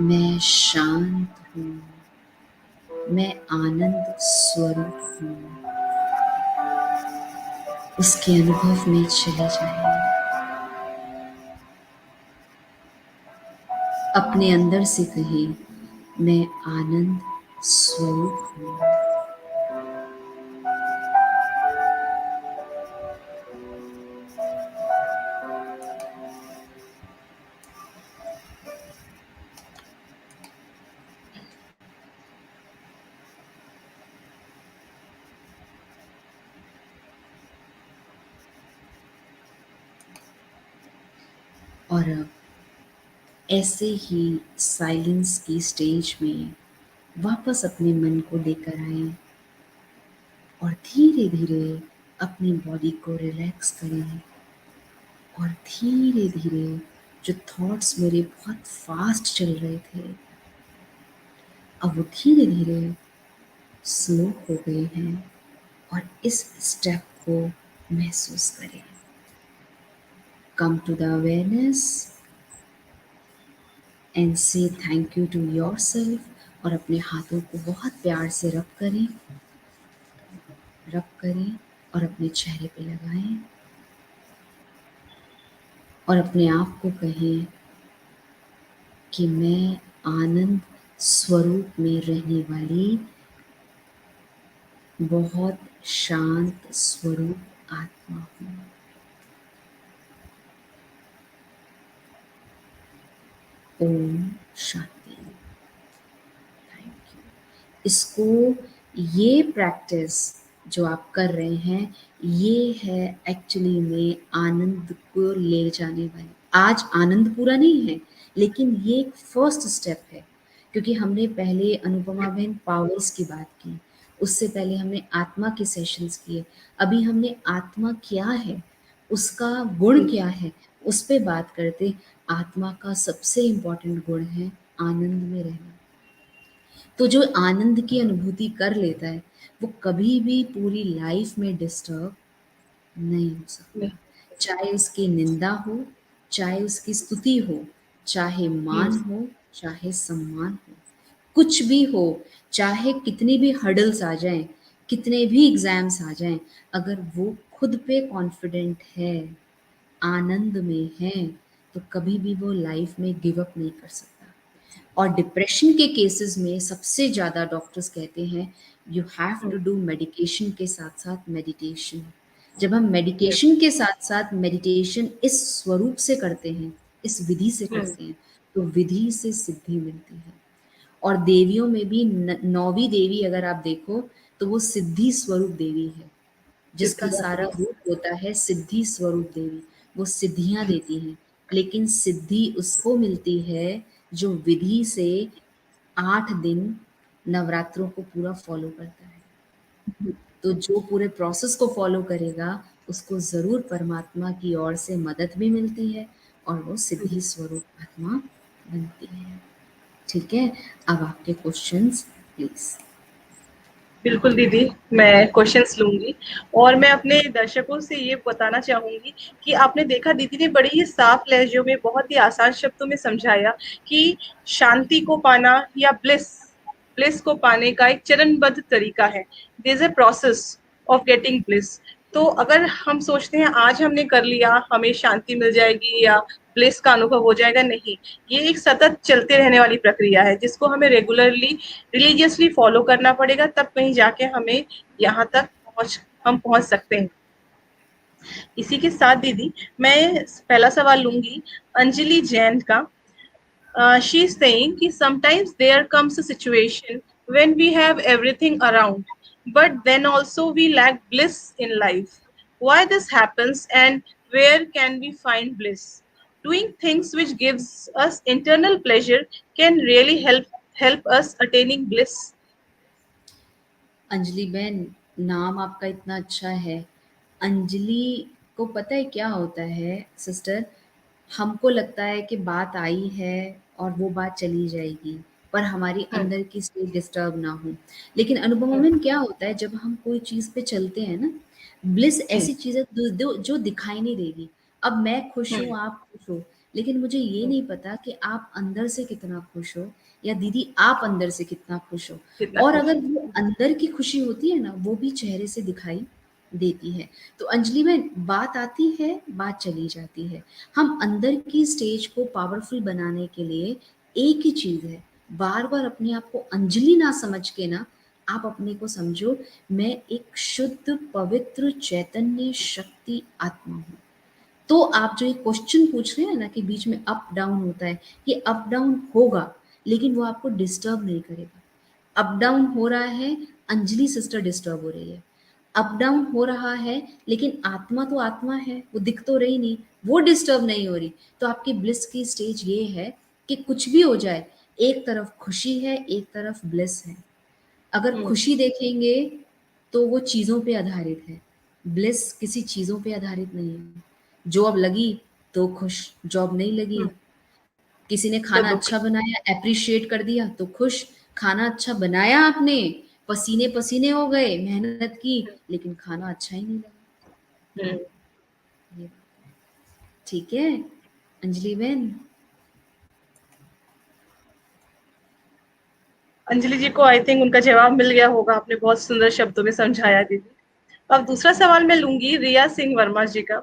मैं शांत हूँ, मैं आनंद स्वरूप हूँ, उसके अनुभव में चले जाएं। अपने अंदर से कहें, मैं आनंद स्वरूप हूँ। और अब ऐसे ही साइलेंस की स्टेज में वापस अपने मन को लेकर आएं और धीरे धीरे अपनी बॉडी को रिलैक्स करें और धीरे धीरे जो थॉट्स मेरे बहुत फास्ट चल रहे थे अब वो धीरे धीरे स्लो हो गए हैं और इस स्टेप को महसूस करें। Come to the awareness and say thank you to yourself और अपने हाथों को बहुत प्यार से रब करें और अपने चेहरे पे लगाएं और अपने आप को कहें कि मैं आनंद स्वरूप में रहने वाली बहुत शांत स्वरूप आत्मा हूँ। ओम शांति। Thank you. इसको ये प्रैक्टिस जो आप कर रहे हैं ये है एक्चुअली में आनंद को ले जाने वाली। आज आनंद पूरा नहीं है लेकिन ये एक फर्स्ट स्टेप है क्योंकि हमने पहले अनुपमा बहन पावर्स की बात की, उससे पहले हमने आत्मा के सेशंस किए, अभी हमने आत्मा क्या है उसका गुण क्या है उस पे बात करते। आत्मा का सबसे इम्पोर्टेंट गुण है आनंद में रहना। तो जो आनंद की अनुभूति कर लेता है वो कभी भी पूरी लाइफ में डिस्टर्ब नहीं हो सकता, चाहे उसकी निंदा हो, चाहे उसकी स्तुति हो, चाहे मान हो, चाहे सम्मान हो, कुछ भी हो, चाहे कितनी भी हर्डल्स आ जाएं, कितने भी एग्जाम्स आ जाएं, अगर वो खुद पे कॉन्फिडेंट है, आनंद में है, तो कभी भी वो लाइफ में गिव अप नहीं कर सकता। और डिप्रेशन के केसेस में सबसे ज़्यादा डॉक्टर्स कहते हैं you have to do medication के साथ साथ मेडिटेशन। जब हम मेडिकेशन के साथ साथ मेडिटेशन इस स्वरूप से करते हैं, इस विधि से करते हैं, तो विधि से सिद्धि मिलती है। और देवियों में भी नौवीं देवी अगर आप देखो तो वो सिद्धि स्वरूप देवी है, जिसका सारा रूप होता है सिद्धि स्वरूप देवी। वो सिद्धियां देती हैं, लेकिन सिद्धि उसको मिलती है जो विधि से 8 दिन नवरात्रों को पूरा फॉलो करता है। तो जो पूरे प्रोसेस को फॉलो करेगा उसको ज़रूर परमात्मा की ओर से मदद भी मिलती है और वो सिद्धि स्वरूप आत्मा बनती है। ठीक है, अब आपके क्वेश्चंस प्लीज। बिल्कुल दीदी, मैं क्वेश्चंस लूँगी और मैं अपने दर्शकों से ये बताना चाहूँगी कि आपने देखा दीदी ने बड़े ही साफ लहज़ों में, बहुत ही आसान शब्दों में समझाया कि शांति को पाना या ब्लिस को पाने का एक चरणबद्ध तरीका है। There is a process of getting bliss. तो अगर हम सोचते हैं आज हमने कर लिया, हमें शांति मिल जाएगी या ब्लिस का अनुभव हो जाएगा, नहीं। ये एक सतत चलते रहने वाली प्रक्रिया है जिसको हमें रेगुलरली रिलीजियसली फॉलो करना पड़ेगा, तब कहीं जाके हमें यहाँ तक हम पहुंच सकते हैं। इसी के साथ दीदी मैं पहला सवाल लूंगी अंजलि जैन का। शी इज सेइंग कि sometimes there comes a situation when we have everything around but then also we lack bliss in life. Why this happens and where can we find bliss? Doing things which gives us internal pleasure can really help us attaining bliss. Anjali बहन, नाम आपका इतना अच्छा है। अंजलि को पता है क्या होता है सिस्टर, हमको लगता है कि बात आई है और वो बात चली जाएगी, पर हमारी हम्म। अंदर की स्टेट डिस्टर्ब ना हो। लेकिन अनुपमा हम्म। मैम क्या होता है जब हम कोई चीज़ पे चलते हैं ना, ब्लिस जी। ऐसी चीज़ है जो दिखाई नहीं देगी। अब मैं खुश हम्म। हूँ, आप खुश हो, लेकिन मुझे ये हम्म। नहीं पता कि आप अंदर से कितना खुश हो या दीदी आप अंदर से कितना खुश हो। कितना और खुश। अगर वो अंदर की खुशी होती है ना, वो भी चेहरे से दिखाई देती है। तो अंजलि में बात आती है, बात चली जाती है। हम अंदर की स्टेज को पावरफुल बनाने के लिए एक ही चीज़ है, बार-बार अपने आप को अंजलि ना समझ के ना, आप अपने को समझो, मैं एक शुद्ध, पवित्र, चैतन्य शक्ति आत्मा हूँ। तो आप जो ये क्वेश्चन पूछ रहे हैं ना कि बीच में अप डाउन होता है, ये अप डाउन होगा, लेकिन वो आपको डिस्टर्ब नहीं करेगा। अप डाउन हो रहा है, अंजलि सिस्टर डिस्टर्ब हो रही है। अप डाउन हो रहा है, लेकिन आत्मा तो आत्मा है, वो दिख तो रही नहीं, वो डिस्टर्ब नहीं हो रही। तो आपकी ब्लिस की स्टेज ये है कि कुछ भी हो जाए, एक तरफ खुशी है, एक तरफ ब्लिस है। अगर हम्म। खुशी देखेंगे तो वो चीज़ों पे आधारित है, ब्लिस किसी चीज़ों पे आधारित नहीं है। जॉब लगी तो खुश, जॉब नहीं लगी, हम्म। किसी ने तो खाना दुख। अच्छा बनाया, एप्रिशिएट कर दिया तो खुश। खाना अच्छा बनाया आपने, पसीने-पसीने हो गए, मेहनत की, लेकिन खाना अच्छा ही नहीं लगा। हम्म। ये ठीक है, अंजलि बहन? अंजलि जी को आई थिंक उनका जवाब मिल गया होगा, आपने बहुत सुंदर शब्दों में समझाया दीदी। अब दूसरा सवाल मैं लूंगी रिया सिंह वर्मा जी का।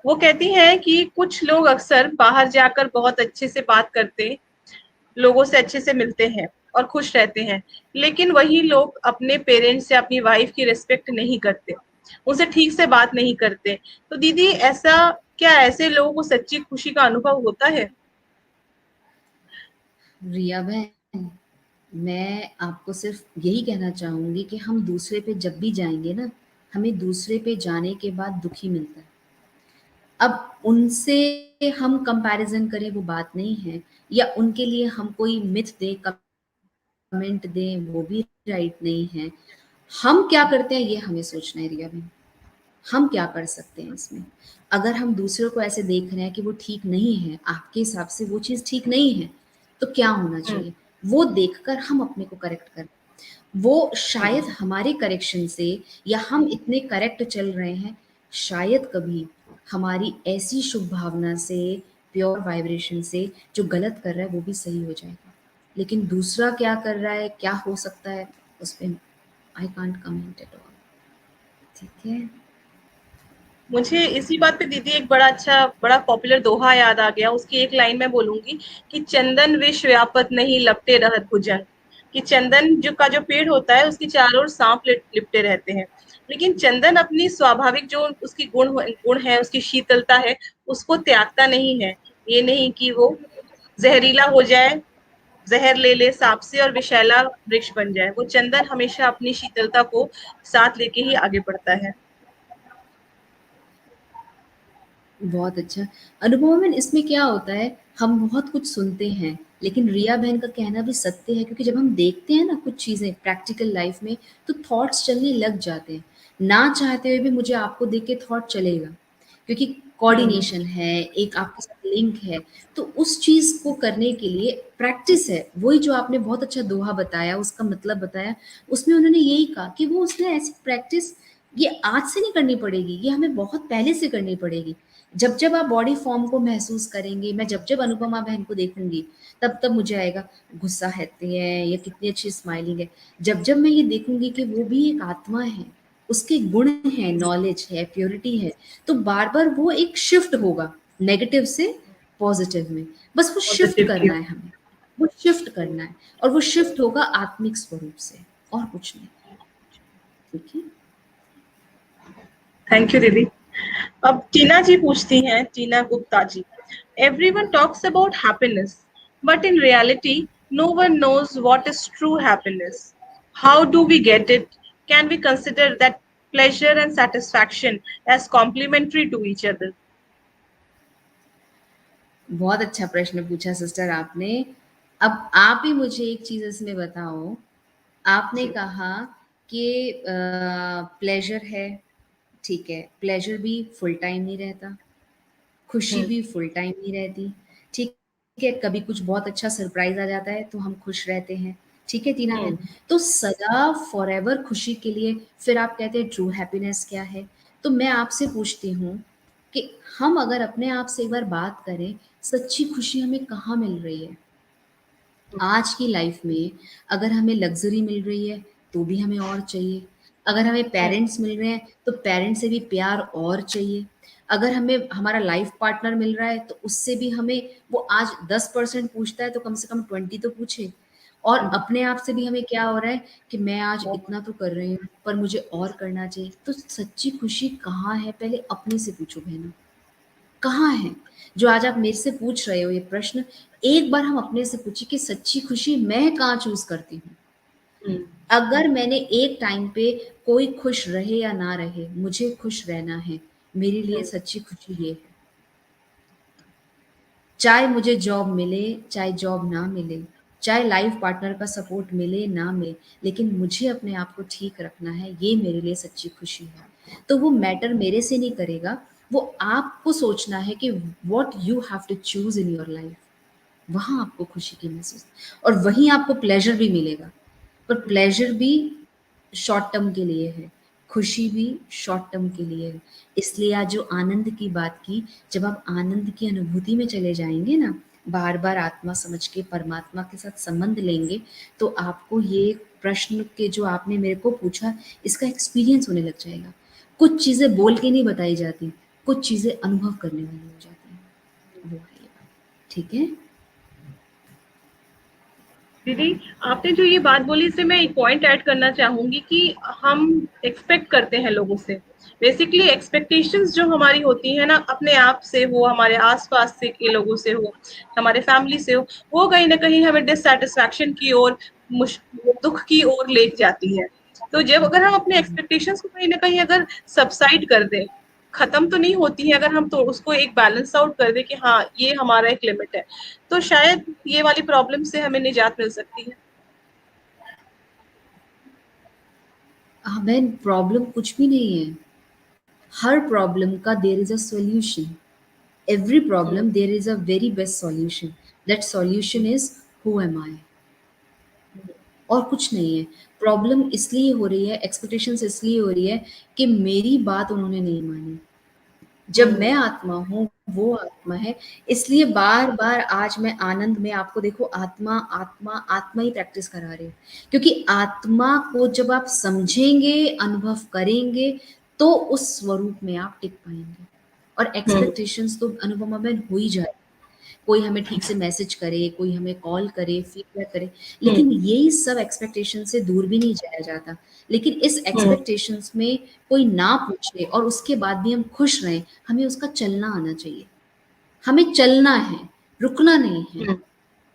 वो कहती हैं कि कुछ लोग अक्सर बाहर जाकर बहुत अच्छे से बात करते, लोगों से अच्छे से मिलते हैं और खुश रहते हैं, लेकिन वही लोग अपने पेरेंट्स या अपनी वाइफ की रिस्पेक्ट नहीं करते, उनसे ठीक से बात नहीं करते। तो दीदी ऐसा, क्या ऐसे लोगों को सच्ची खुशी का अनुभव होता है? रिया बहन, मैं आपको सिर्फ यही कहना चाहूँगी कि हम दूसरे पे जब भी जाएँगे ना, हमें दूसरे पे जाने के बाद दुःख ही मिलता है। अब उनसे हम कंपैरिज़न करें वो बात नहीं है, या उनके लिए हम कोई मिथ दें, कमेंट दें, वो भी राइट नहीं है। हम क्या करते हैं ये हमें सोचना है रिया बहन। हम क्या कर सकते हैं इसमें? अगर हम दूसरों को ऐसे देख रहे हैं कि वो ठीक नहीं है, आपके हिसाब से वो चीज़ ठीक नहीं है, तो क्या होना हम्म। चाहिए? वो देखकर हम अपने को करेक्ट करें। वो शायद हम्म। हमारे करेक्शन से, या हम इतने करेक्ट चल रहे हैं, शायद कभी हमारी ऐसी शुभ भावना से, प्योर वाइब्रेशन से, जो गलत कर रहा है वो भी सही हो जाएगा। लेकिन दूसरा क्या कर रहा है, क्या हो सकता है, उस पे I can't comment at all. ठीक है? मुझे इसी बात पे दीदी एक बड़ा पॉपुलर दोहा याद आ गया। उसकी एक लाइन मैं बोलूंगी कि चंदन विष व्यापत नहीं लपटे रहत भुजन। कि चंदन जो पेड़ होता है उसके चारों ओर सांप लिपटे रहते हैं, लेकिन चंदन अपनी स्वाभाविक जो उसकी गुण है, उसकी शीतलता है, उसको त्यागता नहीं है। ये नहीं कि वो जहरीला हो जाए, जहर ले ले सांप से और विषैला वृक्ष बन जाए। वो चंदन हमेशा अपनी शीतलता को साथ लेके ही आगे बढ़ता है। बहुत अच्छा। अनुभव में इसमें क्या होता है, हम बहुत कुछ सुनते हैं, लेकिन रिया बहन का कहना भी सत्य है, क्योंकि जब हम देखते हैं ना कुछ चीज़ें प्रैक्टिकल लाइफ में, तो थॉट्स चलने लग जाते हैं। ना चाहते हुए भी मुझे आपको देख के थॉट चलेगा, क्योंकि हम्म। कोऑर्डिनेशन है, एक आपके साथ लिंक है। तो उस चीज को करने के लिए प्रैक्टिस है। वही जो आपने बहुत अच्छा दोहा बताया, उसका मतलब बताया, उसमें उन्होंने यही कहा कि वो उसने ऐसी प्रैक्टिस ये आज से नहीं करनी पड़ेगी, ये हमें बहुत पहले से करनी पड़ेगी। जब जब आप बॉडी फॉर्म को महसूस करेंगे, मैं जब जब अनुपमा बहन को देखूंगी तब तब मुझे आएगा गुस्सा रहती है, ये कितनी अच्छी स्माइलिंग है। जब जब मैं ये देखूंगी कि वो भी एक आत्मा है, उसके गुण है, नॉलेज है, प्योरिटी है, तो बार बार वो एक शिफ्ट होगा नेगेटिव से पॉजिटिव में। बस वो शिफ्ट पॉजिटिव की। करना है हमें, वो शिफ्ट करना है, और वो शिफ्ट होगा आत्मिक स्वरूप से, और कुछ नहीं। ठीक है। थैंक यू दीदी। अब टीना जी पूछती हैं, Tina Gupta ji, everyone talks about happiness but in reality no one knows what is true happiness, how do we get it, can we consider that pleasure and satisfaction as complementary to each other? बहुत अच्छा प्रश्न पूछा sister आपने। अब आप ही मुझे एक चीज इसमें बताओ। आपने कहा कि प्लेजर है, ठीक है, प्लेजर भी फुल टाइम नहीं रहता, खुशी भी फुल टाइम नहीं रहती, ठीक है, कभी कुछ बहुत अच्छा सरप्राइज आ जाता है तो हम खुश रहते हैं, ठीक है टीना बहन। तो सदा फॉरएवर खुशी के लिए फिर आप कहते हैं ट्रू हैप्पीनेस क्या है? तो मैं आपसे पूछती हूँ कि हम अगर अपने आप से एक बार बात करें, सच्ची खुशी हमें कहाँ मिल रही है? आज की लाइफ में अगर हमें लग्जरी मिल रही है तो भी हमें और चाहिए, अगर हमें पेरेंट्स मिल रहे हैं तो पेरेंट्स से भी प्यार और चाहिए, अगर हमें हमारा लाइफ पार्टनर मिल रहा है तो उससे भी हमें, वो आज 10% पूछता है तो कम से कम 20 तो पूछे। और अपने आप से भी हमें क्या हो रहा है कि मैं आज इतना तो कर रही हूँ पर मुझे और करना चाहिए। तो सच्ची खुशी कहाँ है, पहले अपने से पूछो बहनों, कहाँ है? जो आज आप मेरे से पूछ रहे हो ये प्रश्न, एक बार हम अपने से पूछिए कि सच्ची खुशी मैं कहाँ चूज करती हूँ। अगर मैंने एक टाइम पे कोई खुश रहे या ना रहे, मुझे खुश रहना है, मेरे लिए सच्ची खुशी ये है। चाहे मुझे जॉब मिले, चाहे जॉब ना मिले, चाहे लाइफ पार्टनर का सपोर्ट मिले ना मिले, लेकिन मुझे अपने आप को ठीक रखना है, ये मेरे लिए सच्ची खुशी है। तो वो मैटर मेरे से नहीं करेगा, वो आपको सोचना है कि what you have to choose in your life. वहाँ आपको खुशी की महसूस, और वहीं आपको प्लेज़र भी मिलेगा। पर प्लेज़र भी शॉर्ट टर्म के लिए है, खुशी भी शॉर्ट टर्म के लिए है। इसलिए आज जो आनंद की बात की, जब आप आनंद की अनुभूति में चले जाएँगे ना, बार-बार आत्मा समझ के परमात्मा के साथ संबंध लेंगे, तो आपको ये प्रश्न के जो आपने मेरे को पूछा, इसका एक्सपीरियंस होने लग जाएगा। कुछ चीज़ें बोल के नहीं बताई जाती, कुछ चीज़ें अनुभव करने वाली हो जाती हैं। वो है ये बात, ठीक है? दीदी, आपने जो ये बात बोली इससे मैं एक पॉइंट ऐड करना चाहूंगी कि हम एक्सपेक्ट करते हैं लोगों से, बेसिकली एक्सपेक्टेशंस जो हमारी होती है ना, अपने आप से हो, हमारे आसपास से के लोगों से हो, हमारे फैमिली से हो, वो कहीं ना कहीं हमें डिससेटिस्फैक्शन की ओर, दुख की ओर ले जाती है। तो जब अगर हम अपने एक्सपेक्टेशंस को कहीं ना कहीं अगर सबसाइड कर दें, खत्म तो नहीं होती है, अगर हम तो उसको एक बैलेंस आउट कर दे कि हाँ ये हमारा एक लिमिट है, तो शायद ये वाली प्रॉब्लम से हमें निजात मिल सकती है। बहन प्रॉब्लम कुछ भी नहीं है। हर प्रॉब्लम का there is a solution. Every problem there is a very best solution. That solution is who am I, और कुछ नहीं है। प्रॉब्लम इसलिए हो रही है, एक्सपेक्टेशंस इसलिए हो रही है कि मेरी बात उन्होंने नहीं मानी। जब मैं आत्मा हूँ, वो आत्मा है, इसलिए बार-बार आज मैं आनंद में आपको देखो आत्मा, आत्मा, आत्मा ही प्रैक्टिस करा रही हूँ। क्योंकि आत्मा को जब आप समझेंगे, अनुभव करेंगे, तो उस स्वरूप में आप टिक पाएँगे। और एक्सपेक्टेशंस तो अनुपमा बहन हो ही जाए, कोई हमें ठीक से मैसेज करे, कोई हमें कॉल करे, फीडबैक करे, लेकिन यही सब एक्सपेक्टेशन से दूर भी नहीं जाया जाता। लेकिन इस एक्सपेक्टेशंस में कोई ना पूछे और उसके बाद भी हम खुश रहें, हमें उसका चलना आना चाहिए। हमें चलना है, रुकना नहीं है।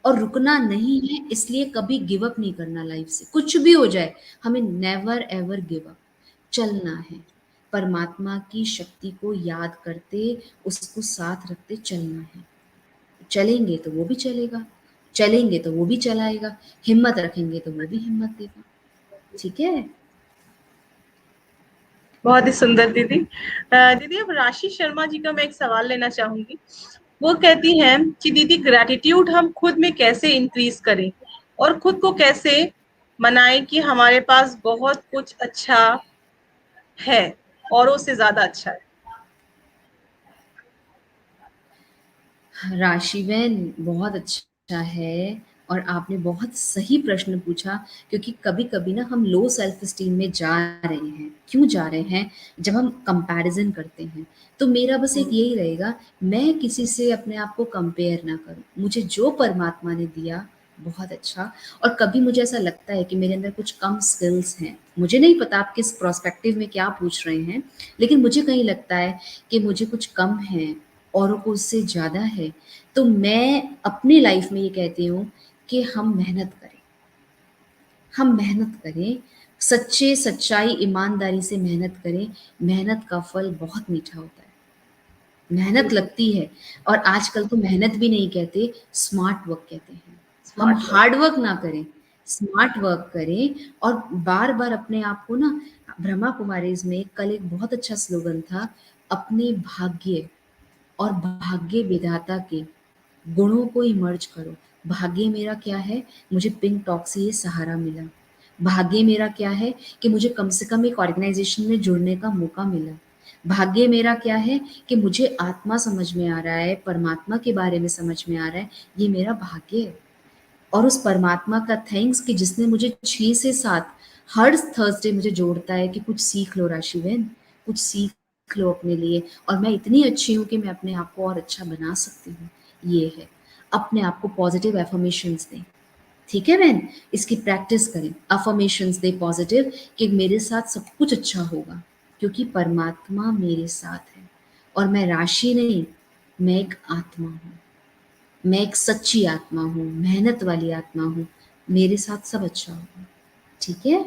और रुकना नहीं है इसलिए कभी गिव अप नहीं करना लाइफ से, कुछ भी हो जाए, हमें नेवर एवर गिव अप, चलना है। परमात्मा की शक्ति को याद करते, उसको साथ रखते चलना है। चलेंगे तो वो भी चलेगा, चलेंगे तो वो भी चलाएगा, हिम्मत रखेंगे तो वो भी हिम्मत देगा। ठीक है? बहुत ही सुंदर दीदी। दीदी, अब राशि शर्मा जी का मैं एक सवाल लेना चाहूंगी। वो कहती हैं कि दीदी ग्रैटिट्यूड हम खुद में कैसे इंक्रीज करें और खुद को कैसे मनाएं कि हमारे पास बहुत कुछ अच्छा है, औरों से ज्यादा अच्छा है। राशि बहन, बहुत अच्छा है और आपने बहुत सही प्रश्न पूछा, क्योंकि कभी-कभी ना हम लो सेल्फ एस्टीम में जा रहे हैं। क्यों जा रहे हैं? जब हम कंपैरिज़न करते हैं। तो मेरा बस एक यही रहेगा, मैं किसी से अपने आप को कंपेयर ना करूँ। मुझे जो परमात्मा ने दिया बहुत अच्छा, और कभी मुझे ऐसा लगता है कि मेरे अंदर कुछ कम स्किल्स हैं। मुझे नहीं पता आप किस पर्सपेक्टिव में क्या पूछ रहे हैं, लेकिन मुझे कहीं लगता है कि मुझे कुछ कम है, औरों को उससे ज़्यादा है। तो मैं अपनी लाइफ में ये कहती हूँ कि हम मेहनत करें, हम मेहनत करें, सच्चाई, ईमानदारी से मेहनत करें। मेहनत का फल बहुत मीठा होता है। मेहनत बिल्कुल। लगती है, और आजकल तो मेहनत भी नहीं कहते, स्मार्ट वर्क कहते हैं। हम स्मार्ट वर्क। हार्ड वर्क ना करें, स्मार्ट वर्क करें, और बार-बार अपने आप को ना, ब्रह्मा कुमारीज़ में कल एक बहुत अच्छा स्लोगन था, अपने भाग्य और भाग्य विधाता के गुणों को इमर्ज करो। भाग्य मेरा क्या है? मुझे पिंक टॉक से ये सहारा मिला। भाग्य मेरा क्या है कि मुझे कम से कम एक ऑर्गेनाइज़ेशन में जुड़ने का मौका मिला। भाग्य मेरा क्या है कि मुझे आत्मा समझ में आ रहा है, परमात्मा के बारे में समझ में आ रहा है, ये मेरा भाग्य है। और उस परमात्मा का थैंक्स कि जिसने मुझे 6 से 7 हर थर्सडे मुझे जोड़ता है कि कुछ सीख लो राशि बहन, कुछ सीख लो अपने लिए, और मैं इतनी अच्छी हूँ कि मैं अपने आप को और अच्छा बना सकती हूँ। ये है, अपने आप को पॉजिटिव अफर्मेशंस दें। ठीक है बहन? इसकी प्रैक्टिस करें, अफर्मेशंस दें पॉजिटिव कि मेरे साथ सब कुछ अच्छा होगा, क्योंकि परमात्मा मेरे साथ है, और मैं राशि नहीं, मैं एक आत्मा हूँ। मैं एक सच्ची आत्मा हूँ, मेहनत वाली आत्मा हूँ, मेरे साथ सब अच्छा होगा। ठीक है?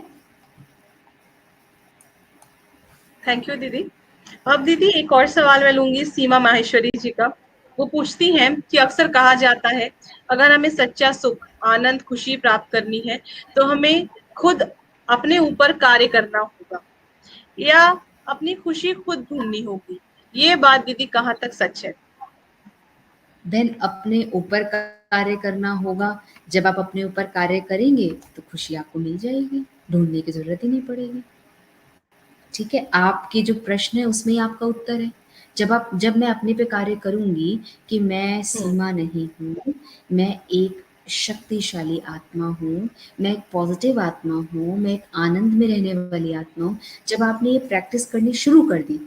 थैंक यू दीदी। अब दीदी एक और सवाल मैं लूंगी सीमा माहेश्वरी जी का। वो पूछती हैं कि अक्सर कहा जाता है अगर हमें सच्चा सुख, आनंद, खुशी प्राप्त करनी है तो हमें खुद अपने ऊपर कार्य करना होगा या अपनी खुशी खुद ढूंढनी होगी। ये बात दीदी कहाँ तक सच है? देन अपने ऊपर कार्य करना होगा। जब आप अपने ऊपर कार्य करेंगे तो खुशी आपको मिल जाएगी, ढूँढने की ज़रूरत ही नहीं पड़ेगी। ठीक है? आपके जो प्रश्न है उसमें ही आपका उत्तर है। जब मैं अपने पे कार्य करूँगी कि मैं हम्म। सीमा नहीं हूँ, मैं एक शक्तिशाली आत्मा हूँ, मैं एक पॉज़िटिव आत्मा हूँ, मैं एक आनंद में रहने वाली आत्मा हूँ। जब आपने ये प्रैक्टिस करनी शुरू कर दी,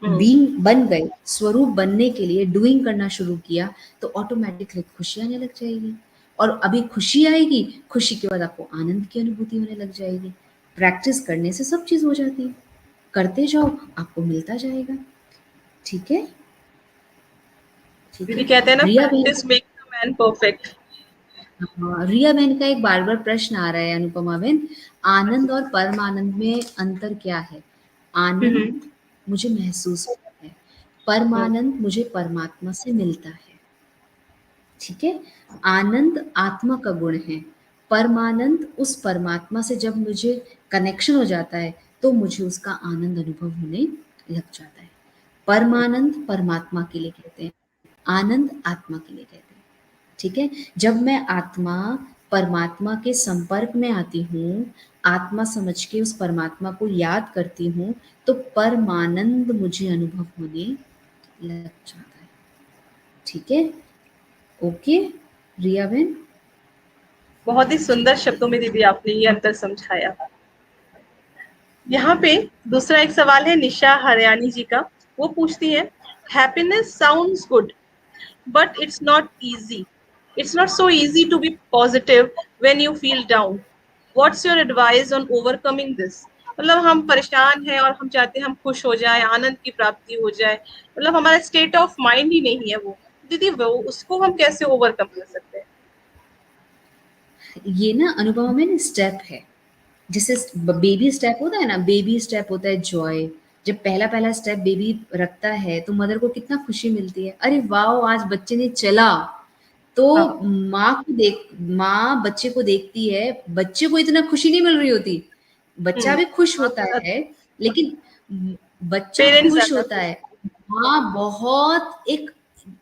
हम्म। बीइंग बन गए, स्वरूप बनने के लिए डूइंग करना शुरू किया, तो ऑटोमैटिकली खुशी आने लग जाएगी, और अभी खुशी आएगी, खुशी के बाद आपको आनंद की अनुभूति होने लग जाएगी। प्रैक्टिस करने से सब चीज़ हो जाती है। करते जाओ, आपको मिलता जाएगा। ठीक है? ठीक दीदी है? कहते हैं ना, रिया बहन practice makes a man perfect. हाँ, रिया बहन का एक बार-बार प्रश्न आ रहा है अनुपमा बहन, हाँ आनंद जी। और परमानंद में अंतर क्या है? हम्म। आनंद मुझे महसूस होता है, हम्म। परमानंद मुझे परमात्मा से मिलता है। ठीक है? आनंद आत्मा का गुण है, परमानंद उस परमात्मा से जब मुझे कनेक्शन हो जाता है, तो मुझे उसका आनंद अनुभव होने लग जाता है। परमानंद परमात्मा के लिए कहते हैं, आनंद आत्मा के लिए कहते हैं। ठीक है? जब मैं आत्मा परमात्मा के संपर्क में आती हूँ, आत्मा समझ के उस परमात्मा को याद करती हूँ, तो परमानंद मुझे अनुभव होने लग जाता है। ठीक है? ओके, रिया बहन? बहुत ही सुंदर शब्दों में दीदी आपने ये अंतर समझाया। यहाँ पे दूसरा एक सवाल है निशा हरियाणी जी का। वो पूछती है, happiness sounds good but it's not easy, it's not so easy to be positive when you feel down, what's your advice on overcoming this. मतलब हम परेशान हैं और हम चाहते हैं हम खुश हो जाए, आनंद की प्राप्ति हो जाए, मतलब हमारा स्टेट ऑफ माइंड ही नहीं है वो। दीदी वो उसको हम कैसे ओवरकम कर सकते हैं? ये ना अनुपमा में ना स्टेप है। जैसे बेबी स्टेप होता है ना, बेबी स्टेप होता है जॉय। जब पहला-पहला स्टेप बेबी रखता है, तो मदर को कितना खुशी मिलती है। अरे वाओ! आज बच्चे ने चला। तो हाँ। माँ बच्चे को देखती है, बच्चे को इतना खुशी नहीं मिल रही होती। बच्चा भी खुश आप होता ज्यादा है, लेकिन बच्चा पेरेंट्स खुश ज्यादा होता खुश। है। माँ बहुत एक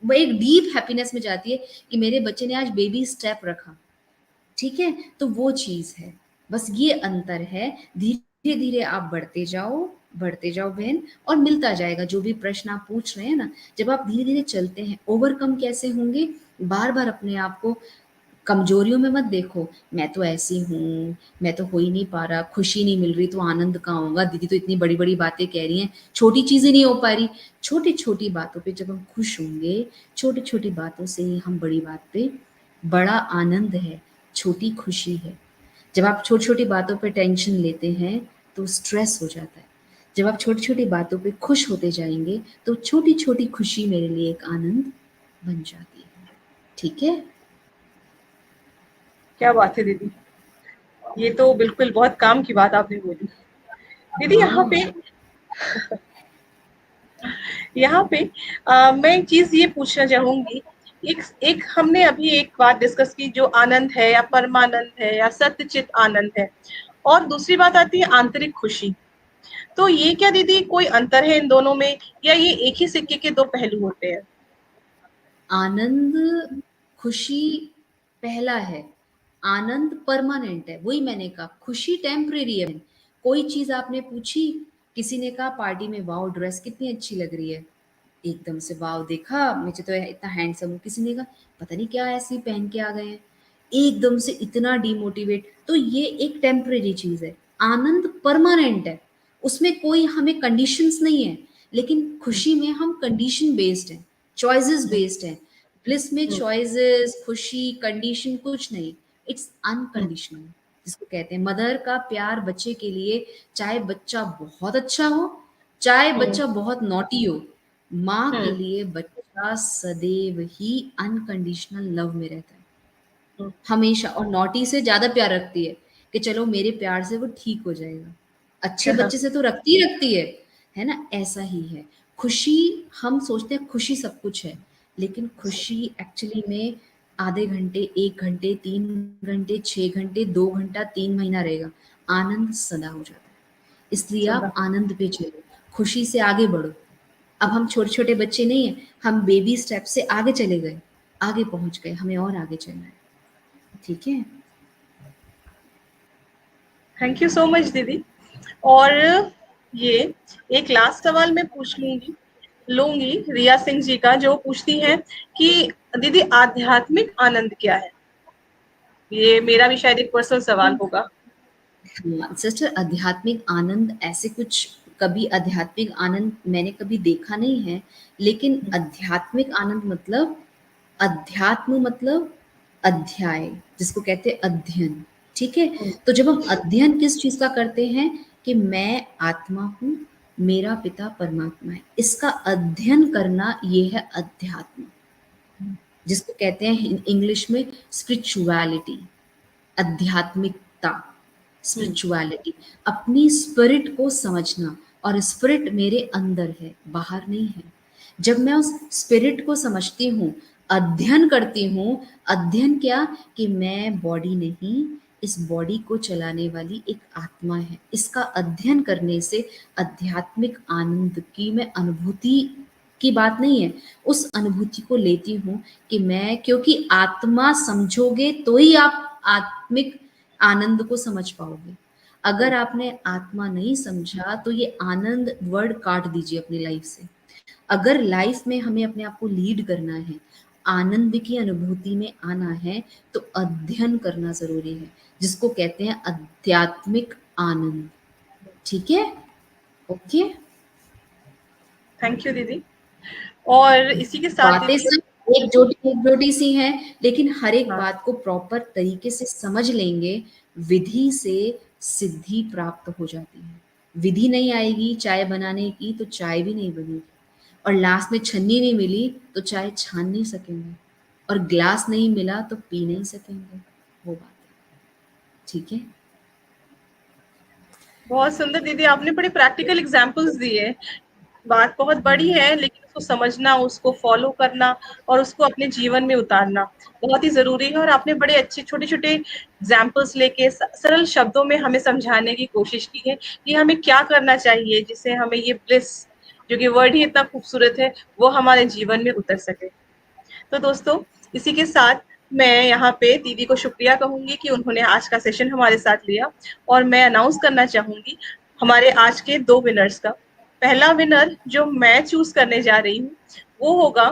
वो एक डीप हैप्पीनेस में जाती है कि मेरे बच्चे ने आज बेबी स्टेप रखा, ठीक है? तो वो चीज़ है, बस ये अंतर है। धीरे-धीरे आप बढ़ते जाओ बहन, और मिलता जाएगा जो भी प्रश्न आप पूछ रहे हैं ना, जब आप धीरे-धीरे चलते हैं, ओवरकम कैसे होंगे? बार-बार अपने आप को कमजोरियों में मत देखो, मैं तो ऐसी हूँ, मैं तो हो ही नहीं पा रहा, खुशी नहीं मिल रही तो आनंद कहाँ होगा? दीदी तो इतनी बड़ी-बड़ी बातें कह रही हैं, छोटी चीज़ें नहीं हो पा रही। छोटी-छोटी बातों पे जब हम खुश होंगे, छोटी-छोटी बातों से ही हम बड़ी बात पे, बड़ा आनंद है, छोटी खुशी है। जब आप छोटी-छोटी बातों पे टेंशन लेते हैं, तो स्ट्रेस हो जाता है। जब आप छोटी-छोटी बातों पे खुश होते जाएँगे, तो छोटी-छोटी खुशी मेरे लिए एक आनंद बन जाती है। ठीक है? क्या बात है दीदी, ये तो बिल्कुल बहुत काम की बात आपने बोली। दीदी हाँ। यहाँ पे मैं एक चीज ये पूछना चाहूंगी। एक एक हमने अभी एक बात डिस्कस की जो आनंद है या परमानंद है या सत्यचित आनंद है, और दूसरी बात आती है आंतरिक खुशी। तो ये क्या दीदी कोई अंतर है इन दोनों में, या ये एक ही सिक्के के दो पहलू होते हैं? आनंद, खुशी पहला है, आनंद परमानेंट है। वही मैंने कहा, खुशी टेम्परेरी है। कोई चीज आपने पूछी, किसी ने कहा पार्टी में वाओ ड्रेस कितनी अच्छी लग रही है, एकदम से वाओ देखा, मुझे तो इतना हैंडसम हूँ। किसी ने कहा पता नहीं क्या ऐसी पहन के आ गए हैं, एकदम से इतना डिमोटिवेट। तो ये एक टेम्परेरी चीज है। आनंद परमानेंट है, उसमें कोई हमें कंडीशंस नहीं है। लेकिन खुशी में हम कंडीशन बेस्ड हैं, चॉइसेस बेस्ड हैं। ब्लिस में चॉइसेस, खुशी, कंडीशन कुछ नहीं, इट्स अनकंडीशनल, जिसको कहते हैं मदर का प्यार बच्चे के लिए। चाहे बच्चा बहुत अच्छा हो, चाहे बच्चा बहुत नॉटी हो, माँ के लिए बच्चा सदैव ही अनकंडीशनल लव में रहता है, हमेशा। और नॉटी से ज्यादा प्यार रखती है कि चलो मेरे प्यार से वो ठीक हो जाएगा। अच्छे बच्चे से तो रखती है ना? ऐसा ही है खुशी। हम सोचते हैं खुशी सब कुछ है, लेकिन खुशी एक्चुअली में आधे घंटे, 1 घंटे, 3 घंटे, 6 घंटे, 2 घंटा, 3 महीना रहेगा। आनंद सदा हो जाता है। इसलिए आप आनंद पे चलो, खुशी से आगे बढ़ो। अब हम छोटे छोटे बच्चे नहीं है, हम बेबी स्टेप से आगे चले गए, आगे पहुंच गए, हमें और आगे चलना है। ठीक है? थैंक यू सो मच दीदी। और ये एक लास्ट सवाल मैं पूछ लूंगी रिया सिंह जी का, जो पूछती हैं कि दीदी आध्यात्मिक आनंद क्या है? ये मेरा भी शायद एक पर्सनल सवाल होगा। सिस्टर, आध्यात्मिक आनंद ऐसे कुछ, कभी आध्यात्मिक आनंद मैंने कभी देखा नहीं है। लेकिन आध्यात्मिक आनंद मतलब, अध्यात्म मतलब अध्याय, जिसको कहते हैं अध्ययन। ठीक है? तो जब हम अध्ययन किस चीज का करते हैं कि मैं आत्मा हूं, मेरा पिता परमात्मा है, इसका अध्ययन करना, ये है अध्यात्म, जिसको कहते हैं इंग्लिश में स्पिरिचुअलिटी, आध्यात्मिकता, स्पिरिचुअलिटी। अपनी स्पिरिट को समझना, और स्पिरिट मेरे अंदर है, बाहर नहीं है। जब मैं उस स्पिरिट को समझती हूँ, अध्ययन करती हूँ, अध्ययन क्या, कि मैं बॉडी नहीं, इस बॉडी को चलाने वाली एक आत्मा है। इसका अध्ययन करने से आध्यात्मिक आनंद की मैं अनुभूति की बात नहीं है, उस अनुभूति को लेती हूँ कि मैं, क्योंकि आत्मा समझोगे तो ही आप आत्मिक आनंद को समझ पाओगे। अगर आपने आत्मा नहीं समझा तो ये आनंद वर्ड काट दीजिए अपनी लाइफ से। अगर लाइफ में हमें अपने आप को लीड करना है, आनंद की अनुभूति में आना है, तो अध्ययन करना जरूरी है, जिसको कहते हैं आध्यात्मिक आनंद। ठीक है? ओके। थैंक यू दीदी। और इसी के साथ बातें दीदी, सब एक जोटी सी हैं, लेकिन हर एक हाँ, बात को प्रॉपर तरीके से समझ लेंगे, विधि से सिद्धि प्राप्त हो जाती है। विधि नहीं आएगी चाय बनाने की तो चाय भी नहीं बनेगी, और लास्ट में छन्नी नहीं मिली तो चाय छान नहीं सकेंगे, और ग्लास नहीं मिला तो पी नहीं सकेंगे। वो बात है। ठीक है? बहुत सुंदर दीदी, आपने बड़े प्रैक्टिकल एग्जांपल्स दिए। बात बहुत बड़ी है, लेकिन उसको समझना, उसको फॉलो करना और उसको अपने जीवन में उतारना बहुत ही जरूरी है। और आपने बड़े अच्छे छोटे छोटे एग्जाम्पल्स लेके सरल शब्दों में हमें समझाने की कोशिश की है कि हमें क्या करना चाहिए जिससे हमें ये ब्लिस जो कि वर्ड ही इतना खूबसूरत है, वो हमारे जीवन में उतर सके। तो दोस्तों, इसी के साथ मैं यहाँ पे दीदी को शुक्रिया कहूंगी कि उन्होंने आज का सेशन हमारे साथ लिया, और मैं अनाउंस करना चाहूंगी हमारे आज के 2 विनर्स का। पहला विनर जो मैं चूज करने जा रही हूँ वो होगा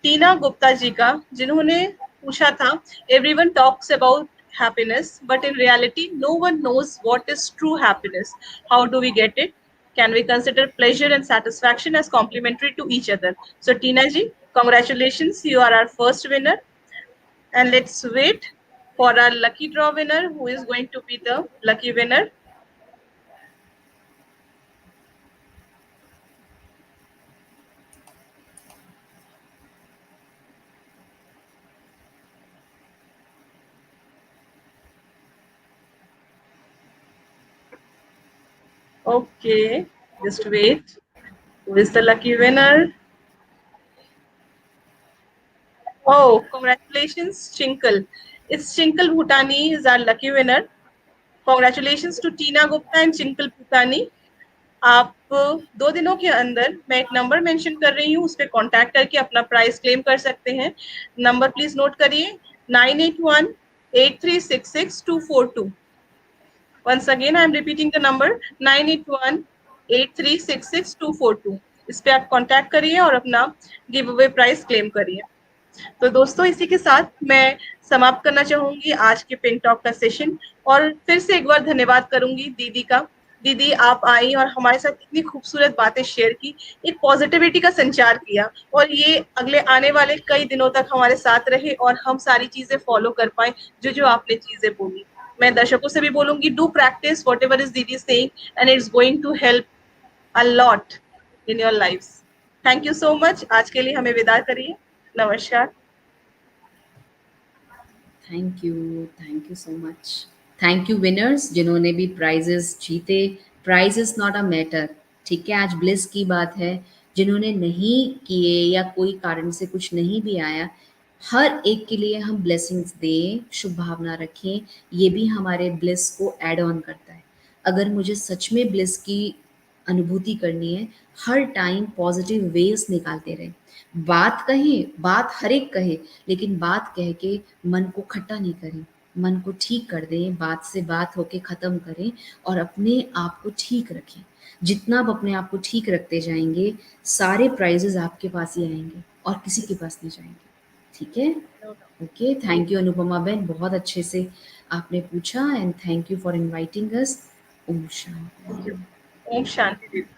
टीना गुप्ता जी का, जिन्होंने पूछा था, everyone talks about happiness, but in reality no one knows what is true happiness. How do we get it? Can we consider pleasure and satisfaction as complementary to each other? So Tina ji, congratulations, you are our first winner, and let's wait for our lucky draw winner, who is going to be the lucky winner. Okay, just wait. Who is the lucky winner? Oh, congratulations, Chinkle. It's Chinkle Bhutani is our lucky winner. Congratulations to Tina Gupta and Chinkle Bhutani. आप 2 दिनों के अंदर, मैं एक number mention कर रही हूँ, उस पर कॉन्टैक्ट करके अपना प्राइस क्लेम कर सकते हैं। नंबर प्लीज नोट करिए, 9818366242। Once again I am repeating the number, 9818366242। इस पे आप कॉन्टैक्ट करिए और अपना गिव अवे प्राइस क्लेम करिए। तो दोस्तों, इसी के साथ मैं समाप्त करना चाहूंगी आज के पिंक टॉक का सेशन, और फिर से एक बार धन्यवाद करूंगी दीदी का। दीदी, आप आई और हमारे साथ इतनी खूबसूरत बातें शेयर की, एक पॉजिटिविटी का संचार किया, और ये अगले आने वाले कई दिनों तक हमारे साथ रहे और हम सारी चीजें फॉलो कर पाए जो जो आपने चीजें बोली। मैं दर्शकों से भी बोलूंगी, do practice whatever is didi saying, and it's going to help a lot in your life. Thank you so much. आज के लिए हमें विदा करिए। नमस्कार। Thank you so much. Thank you winners जिन्होंने भी प्राइजेस जीते। Prize is not a matter, ठीक है, आज ब्लिस की बात है। जिन्होंने नहीं किए या कोई कारण से कुछ नहीं भी आया, हर एक के लिए हम ब्लेसिंग्स दें, शुभ भावना रखें, ये भी हमारे ब्लिस को ऐड ऑन करता है। अगर मुझे सच में ब्लिस की अनुभूति करनी है, हर टाइम पॉजिटिव वेव्स निकालते रहे। बात कहें, बात हर एक कहे, लेकिन बात कह के मन को खट्टा नहीं करें, मन को ठीक कर दें, बात से बात होके ख़त्म करें और अपने आप को ठीक रखें। जितना आप अपने आप को ठीक रखते जाएंगे, सारे प्राइजेस आपके पास ही आएंगे और किसी के पास नहीं जाएंगे, ठीक है? ओके, थैंक यू अनुपमा बहन, बहुत अच्छे से आपने पूछा, and thank you for inviting us. ओम शांति। ओम शांति दीदी।